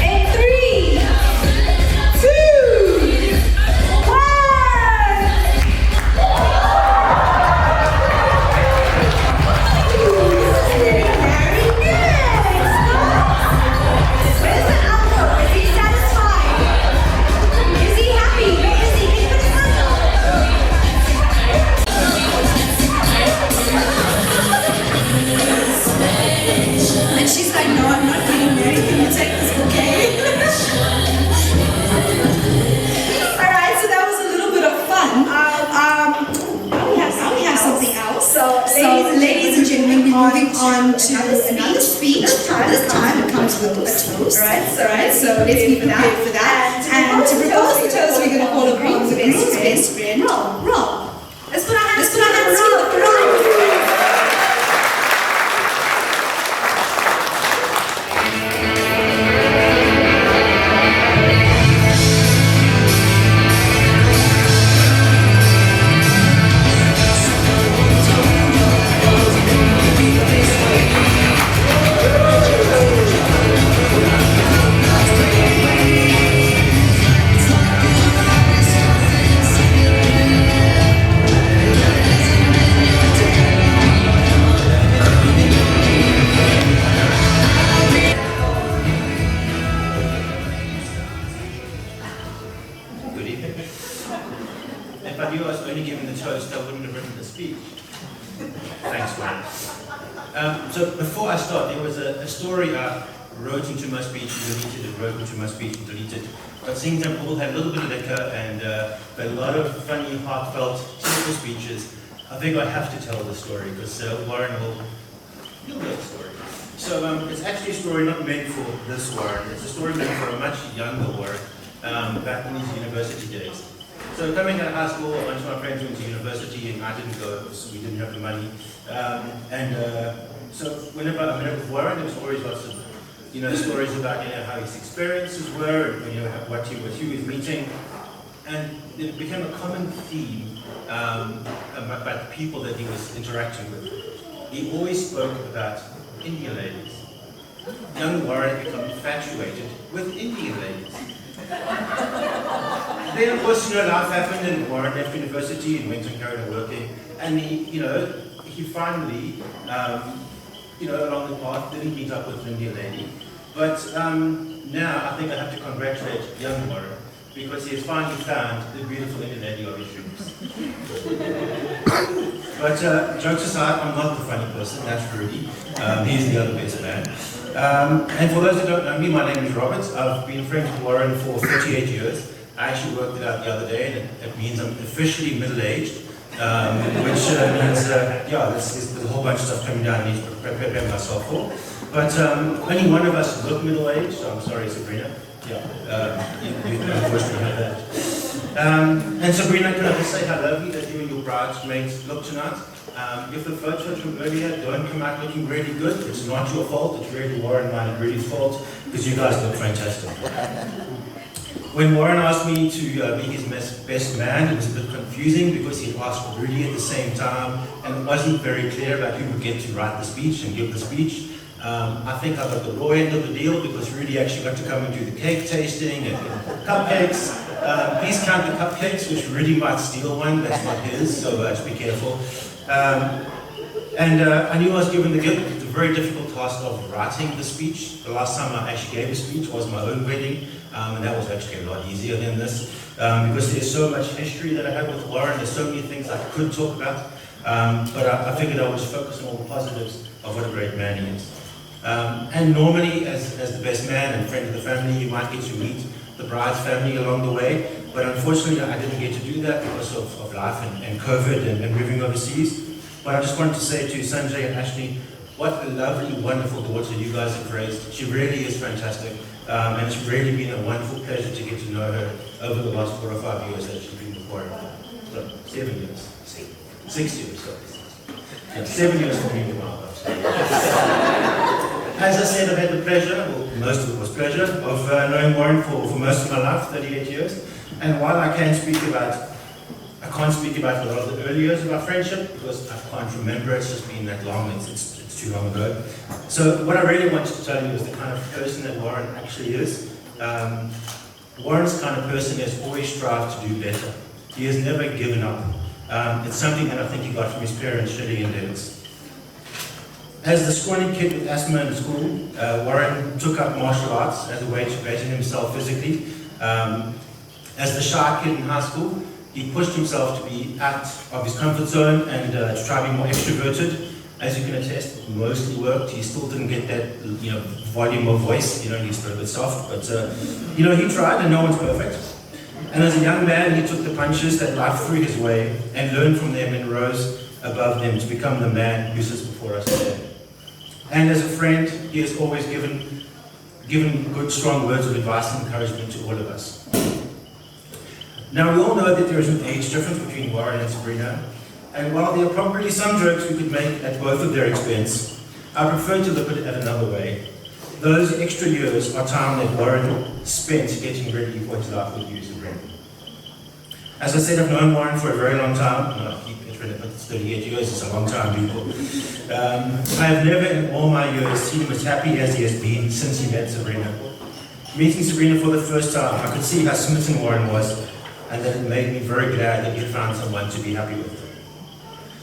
In 3, 2, 1. Getting married next. Where's the uncle? Is he satisfied? Is he happy? Is he in the And she's like, no, I'm not getting married. Can you take this bouquet? Alright, so that was a little bit of fun. We have something else. So ladies and gentlemen, we're moving on to another speech. This time it comes with a toast. Alright, so let's be prepared for that. And to propose the toast, we're going to call upon the best friend, Rob. Let's put our hands together, Rob. story I wrote into my speech and deleted it, wrote into my speech and deleted. But seeing them all have a little bit of liquor and a lot of funny, heartfelt, tearful speeches, I think I have to tell the story because Warren will know the story. So it's actually a story not meant for this Warren, it's a story meant for a much younger Warren back in his university days. So coming out of high school, a bunch of my friends went to university and I didn't go because we didn't have the money. So whenever I met with Warren, there was always lots of stories about how his experiences were and what he was meeting. And it became a common theme about the people that he was interacting with. He always spoke about Indian ladies. Young Warren had become infatuated with Indian ladies. Then, of course, life happened and Warren left university and went and carried on working. And he finally, along the path, didn't meet up with an Indian lady. But now I think I have to congratulate young Warren because he has finally found the beautiful Indian lady of his dreams. But jokes aside, I'm not the funny person, that's Rudy. He's the other best man. And for those who don't know me, my name is Robert. I've been friends with Warren for 38 years. I actually worked it out the other day, and it means I'm officially middle-aged, which means, there's a whole bunch of stuff coming down I need to prepare myself for. But only one of us look middle-aged, so I'm sorry, Sabrina. You unfortunately have that. And Sabrina, can I just say how lovely that you and your bridesmaids look tonight? If the photos from earlier don't come out looking really good, it's not your fault, it's really Warren, mine, and Rudy's fault, because you guys look fantastic. When Warren asked me to be his best man, it was a bit confusing because he asked Rudy at the same time, and it wasn't very clear about who would get to write the speech and give the speech. I think I got the raw end of the deal because Rudy actually got to come and do the cake tasting and cupcakes. Please count the cupcakes, which Rudy might steal one, that's not his, so just be careful. I knew I was given the very difficult task of writing the speech. The last time I actually gave a speech was my own wedding, and that was actually a lot easier than this, because there's so much history that I have with Warren, there's so many things I could talk about, but I figured I would just focus on all the positives of what a great man he is. And normally, as the best man and friend of the family, you might get to meet the bride's family along the way, but unfortunately I didn't get to do that because of life and COVID and moving overseas. But I just wanted to say to Sanjay and Ashley, what a lovely, wonderful daughter you guys have raised. She really is fantastic, and it's really been a wonderful pleasure to get to know her over the last 4 or 5 years that she's been with Warren. So, 7 years. 6 years, sorry. Yeah, 7 years for me to my As I said, I've had the pleasure, well, most of it was pleasure, of knowing Warren for most of my life, 38 years. And while I can't speak about a lot of the early years of our friendship because I can't remember, it's just been that long, it's too long ago. So what I really wanted to tell you is the kind of person that Warren actually is. Warren's kind of person has always strived to do better. He has never given up. It's something that I think he got from his parents, Shirley and Dennis. As the scrawny kid with asthma in school, Warren took up martial arts as a way to better himself physically. As the shy kid in high school, he pushed himself to be out of his comfort zone and to try to be more extroverted. As you can attest, it mostly worked. He still didn't get that, volume of voice. He's a little bit soft, but he tried, and no one's perfect. And as a young man, he took the punches that life threw his way and learned from them and rose above them to become the man who sits before us today. And as a friend, he has always given good, strong words of advice and encouragement to all of us. Now, we all know that there is an age difference between Warren and Sabrina, and while there are probably some jokes we could make at both of their expense, I prefer to look at it another way. Those extra years are time that Warren spent getting ready for his life with you, Sabrina. As I said, I've known Warren for a very long time. No, I keep picturing it, but it's 38 years, it's a long time, people. I have never in all my years seen him as happy as he has been since he met Sabrina. Meeting Sabrina for the first time, I could see how smitten Warren was, and that it made me very glad that he had found someone to be happy with.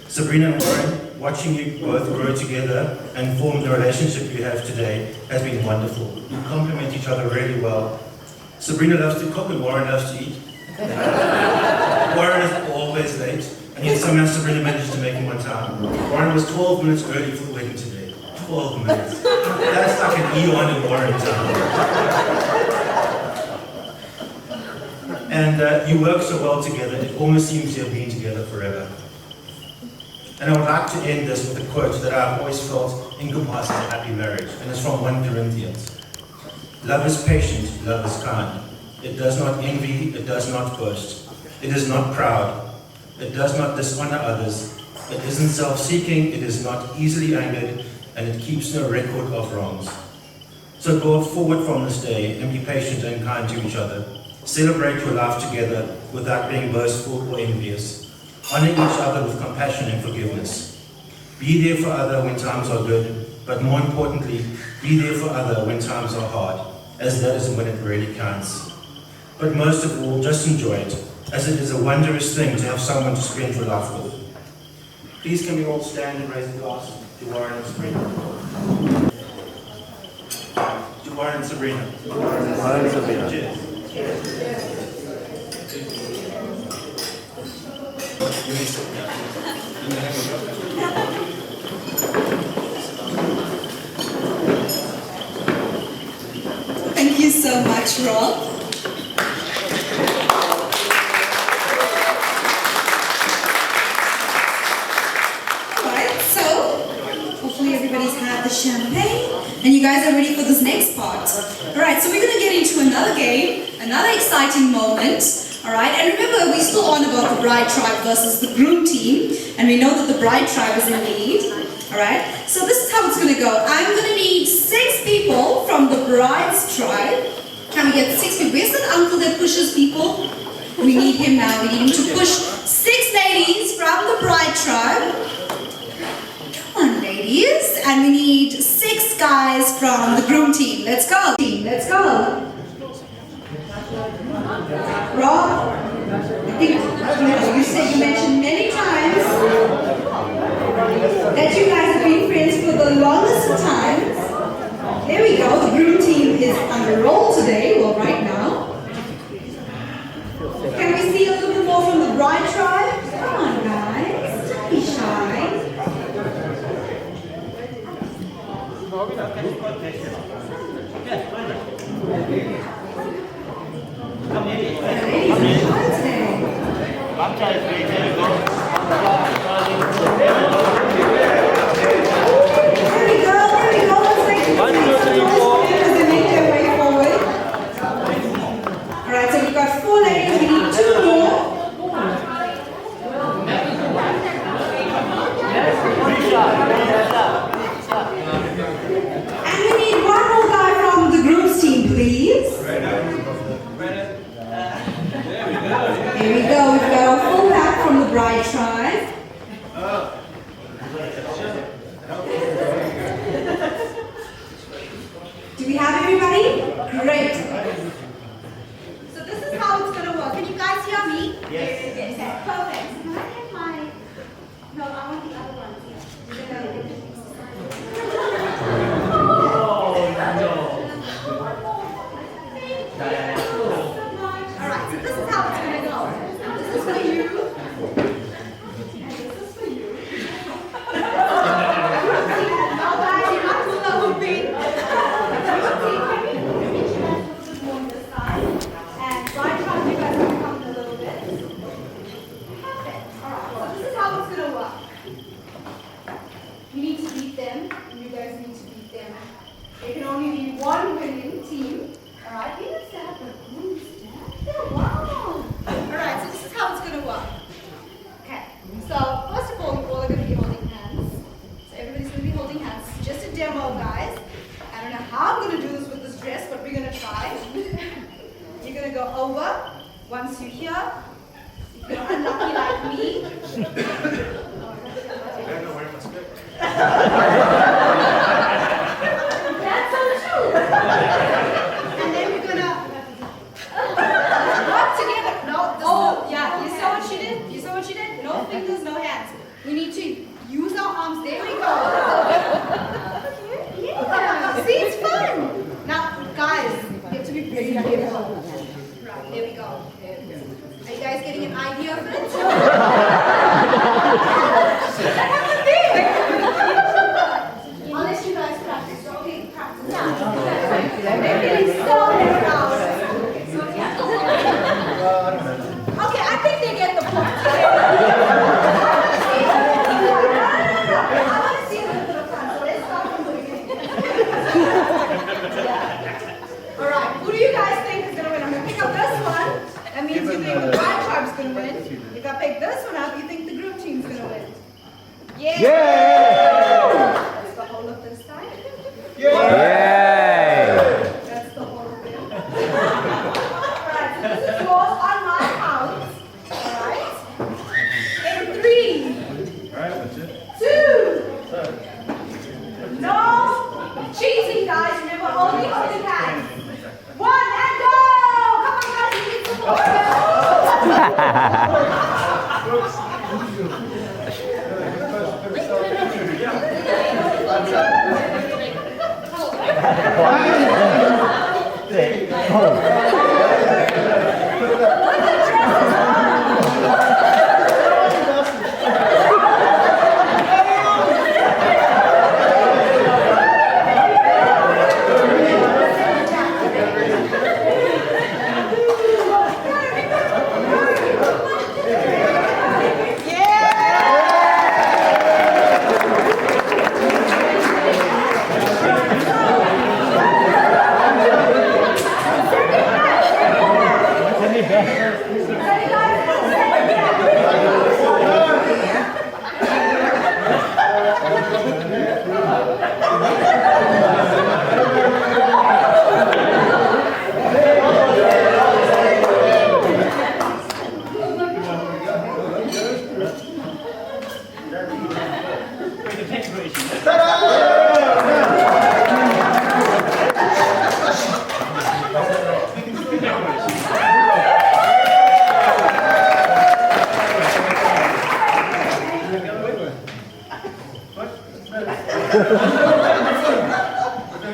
Sabrina and Warren, watching you both grow together and form the relationship you have today has been wonderful. You complement each other really well. Sabrina loves to cook and Warren loves to eat. Warren is always late, and yet somehow Sabrina managed to make him on time. Warren was 12 minutes early for the wedding today. 12 12 minutes. That's like an eon in Warren Town. And you work so well together, it almost seems you have been together forever. And I would like to end this with a quote that I've always felt encompasses a happy marriage, and it's from 1 Corinthians. Love is patient, love is kind. It does not envy, it does not boast. It is not proud. It does not dishonor others. It isn't self-seeking, it is not easily angered, and it keeps no record of wrongs. So go forward from this day and be patient and kind to each other. Celebrate your life together without being boastful or envious. Honor each other with compassion and forgiveness. Be there for others when times are good, but more importantly, be there for others when times are hard, as that is when it really counts. But most of all, just enjoy it, as it is a wondrous thing to have someone to spend your life with. Please can we all stand and raise a glass to Warren and Sabrina. To Warren and Sabrina. Warren and Sabrina. Cheers. Thank you so much, Rob. Alright, so hopefully everybody's had the champagne and you guys are ready for this next part. Alright, so we're going to get into another game, another exciting moment. Alright, and remember we still on about the bride tribe versus the groom team, and we know that the bride tribe is in the lead. Alright, so this is how it's going to go. I'm going to need 6 people from the bride's tribe. Can we get 6 people? Where's that uncle that pushes people? We need him now. We need him to push 6 ladies from the bride tribe. Come on, ladies. And we need 6 guys from the groom team. Let's go. Let's go. Rob, I think you mentioned many times that you guys have been friends for the longest of times. There we go. The groom team is on the roll today. Well, right now. Can we see a little bit more from the bride tribe? Come on, guys. Don't be shy. Alright, so we've got 4 ladies, we need 2 more. And we need 1 more guy from the groom's team, please. Here we go, we've got our full pack from the bride tribe. Do we have everybody? Great. So this is how it's going to work. Can you guys hear me? Yes. Yes. Perfect. Can I get my... No, I want the other ones. Alright, so this is how it's going to go. This is for you. And this is for you. Now guys, you're not hula hooping. And right now you guys will come a little bit. Perfect. Alright, so this is how it's going to work. You need to beat them, and you guys need to beat them. There can only be 1 winning team. Alright, we need to have the groom stand. Wow! Alright, so this is how it's going to work. Okay, so first of all, you all are going to be holding hands. So everybody's going to be holding hands. Just a demo, guys. I don't know how I'm going to do this with this dress, but we're going to try. You're going to go over. Once you're here, if you're unlucky like me. That's so true. And then we're going to work together. No, yeah, you saw what she did? You saw what she did? No fingers, no hands. We need to use our arms. There we go. Yeah, see, it's fun. Now, guys, you have to be very careful. Right, there we go. Are you guys getting an idea of it? That's the thing. I'll let you guys They're feeling so proud. Okay, I think they get the point. I want to see a little bit of fun, so let's start from the beginning. All right, who do you guys think is going to win? I'm going to pick up this one. That means you think the bride tribe's going to win. If I pick this one up, you think the groom team's going to win. Yeah! That's the whole of this side. That's the whole of it. Alright, so this is yours on my house. Alright? In 3, 2, no cheating, guys. Remember, only holding hands. 1 and go! Come on, guys, you need some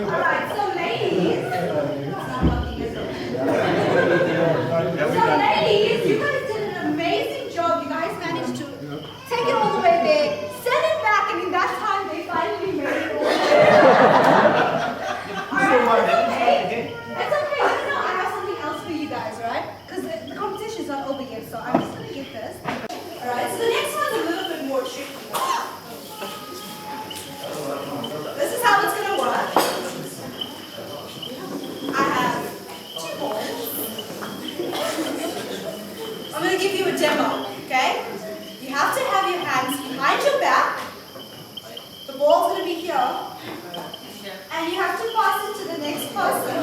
Alright, so ladies, you guys did an amazing job. You guys managed to take it all the way there, send it back, and in that time they finally made it all. Alright, it's okay. It's okay. No, I have something else for you guys, right? Because the competition's not over yet, so I'm just going to get this. Alright, so the next one's a little bit more tricky. This is how it's going to work. I have 2 balls. I'm going to give you a demo, okay? You have to have your hands behind your back. The ball's going to be here. And you have to pass it to the next person.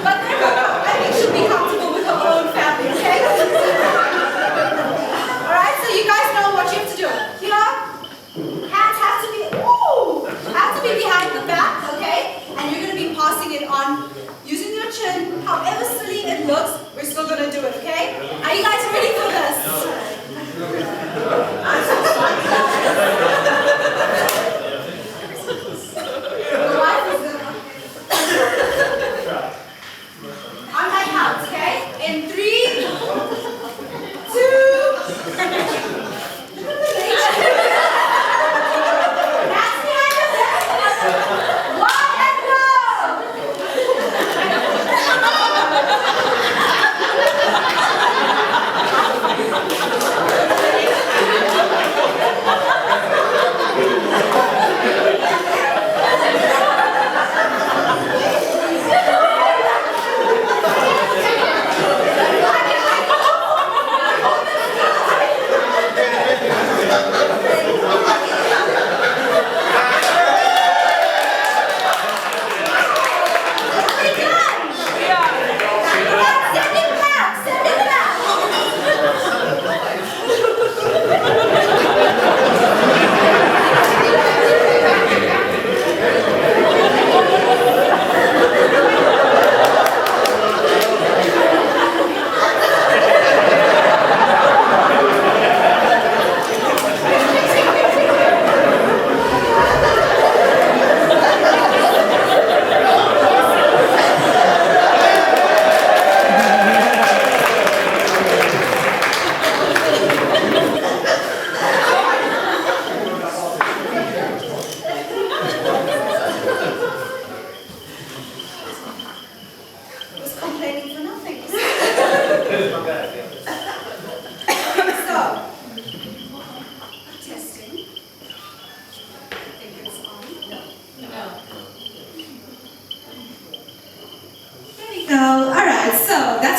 But I think she'll be comfortable with her own family, okay? Alright, so you guys know what you have to do. Here, hands have to be behind the back, okay? And you're going to be passing it on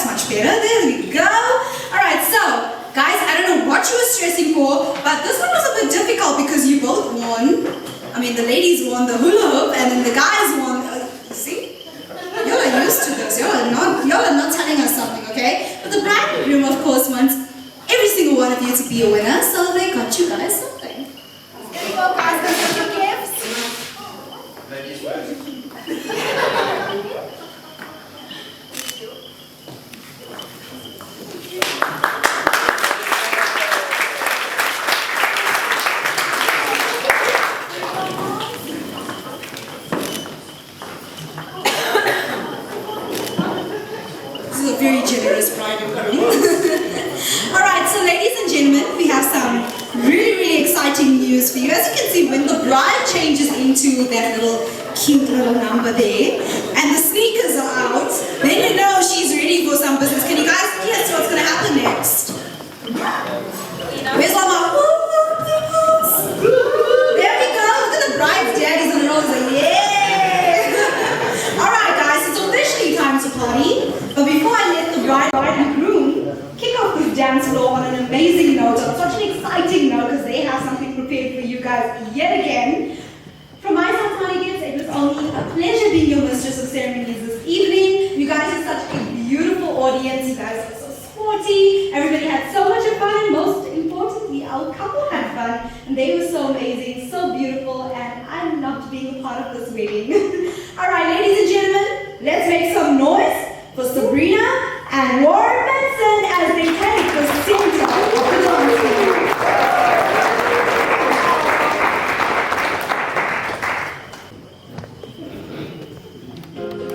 that's much better. There we go. Alright, so, guys, I don't know what you were stressing for, but this one was a bit difficult because you both won. I mean, the ladies won the hula hoop, and then the guys won. See? Y'all are used to this. Y'all are not telling us something, okay? But the bride and groom, of course, wants every single one of you to be a winner, so they got you guys something. Here we go, guys. Let's get your gifts. Ladies first. This is a very generous bride and groom. Alright, so ladies and gentlemen, we have some really exciting news for you. As you can see, when the bride changes into that little cute little number there, and the sneakers are out, then you know she's ready for some business. Can you guys guess what's going to happen next? Where's all my woo-woo-woo-woos? There we go. Look at the bride's daddies on the road. Like, yeah! Alright guys, it's officially time to party. But before I let the bride and groom kick off this dance floor on an amazing note, on such an exciting note, because they have something prepared for you guys yet again. From my side, Marigans, it was only a pleasure being your mistress of ceremonies this evening. You guys are such a beautiful audience. You guys are so sporty. Everybody had so much fun, and most importantly, our couple had fun. And they were so amazing, so beautiful, and I loved being a part of this wedding. Alright, ladies and gentlemen, let's make some noise for Sabrina and Vincent as they take the center of the dance floor. Thank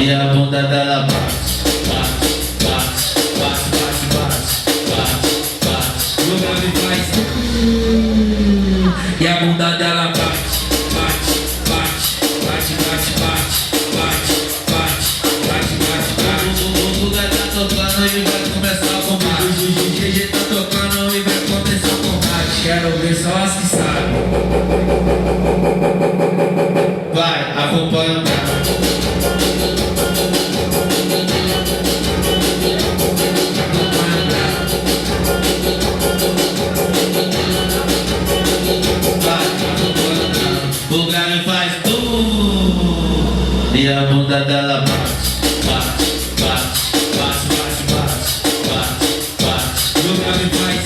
E a bunda dela bate, bate, bate, bate, bate, bate, bate. O nome faz e a bunda dela bate, bate, bate, bate, bate, bate, bate, bate, bate, bate. O lugar tá tocando e vai começar o combate. O GG tá tocando e vai começar o combate. Quero ver só as que sabem. Vai, acompanha o cara. O galho faz e a bunda dela bate, bate, bate, bate, bate, bate, bate. O galho faz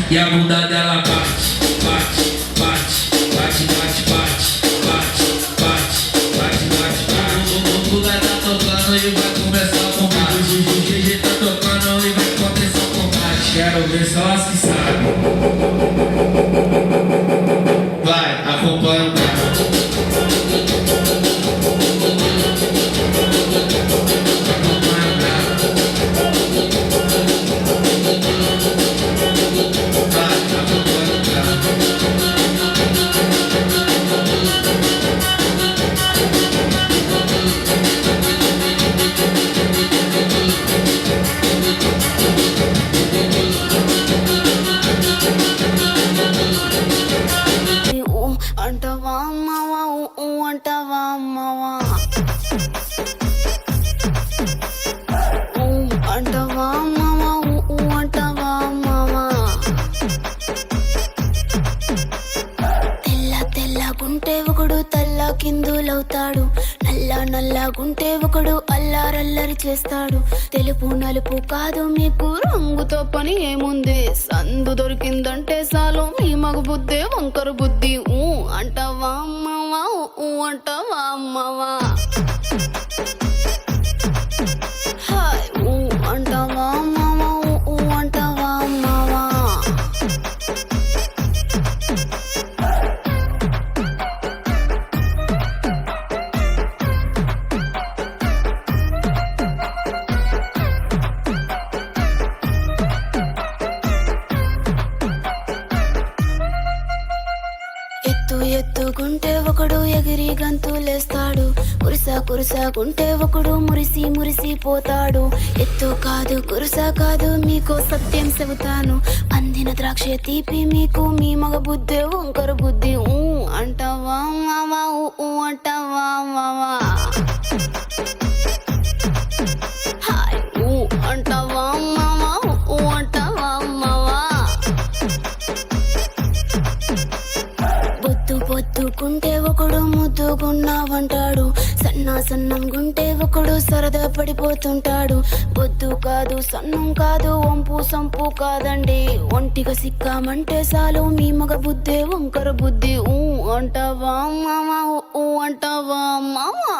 e a bunda dela bate, bate, bate, bate, bate, bate, bate, bate, bate, bate. O lugar tá tocando e vai começar o combate. O GG tá tocando e vai começar o combate. Quero ver só as que sabem. Vai, acompanha o cara. అంటవా మావా అంటవా మావా అంటవా మావా అంటవా మావా తెల్ల తెల్లగుంటే ఒకడు తల్ల కిందులవుతాడు నల్ల నల్లగుంటే ఒకడు అల్లారల్లరి చేస్తాడు తెలుపు నలుపు కాదు మీకు రంగుతో పని ఏముంది సందు దొరికిందంటే చాలు మీ మగ బుద్ధి వంకర బుద్ధి అంటవా మావా అంటవా మావా హాయ్ అంటవా మావా అంటవా మావా ఎత్తుకుంటే ఒకడు ఎగిరి గంతులేస్తాడు కురుసకుంటే ఒకడు మురిసి పోతాడు ఎత్తు కాదు కురుస కాదు మీకో సత్యం చెబుతాను అందిన ద్రాక్ష తీపి మీకు మీ మగ బుద్ధి వంకర బుద్ధి అంటవా మావా అంటవా మావా హాయ్ అంటవా మావా అంటవా మావా పొద్దుకుంటే ఒకడు ముద్దుగున్నావంటాడు సన్నంగుంటే ఒకడు సరదా పడిపోతుంటాడు పొద్దు కాదు సన్నం కాదు వంపు సంపు కాదండి ఒంటిగా సిక్కామంటే చాలు మీ మగ బుద్ధి వంకర బుద్ధి అంటవా మావా అంటవా మావా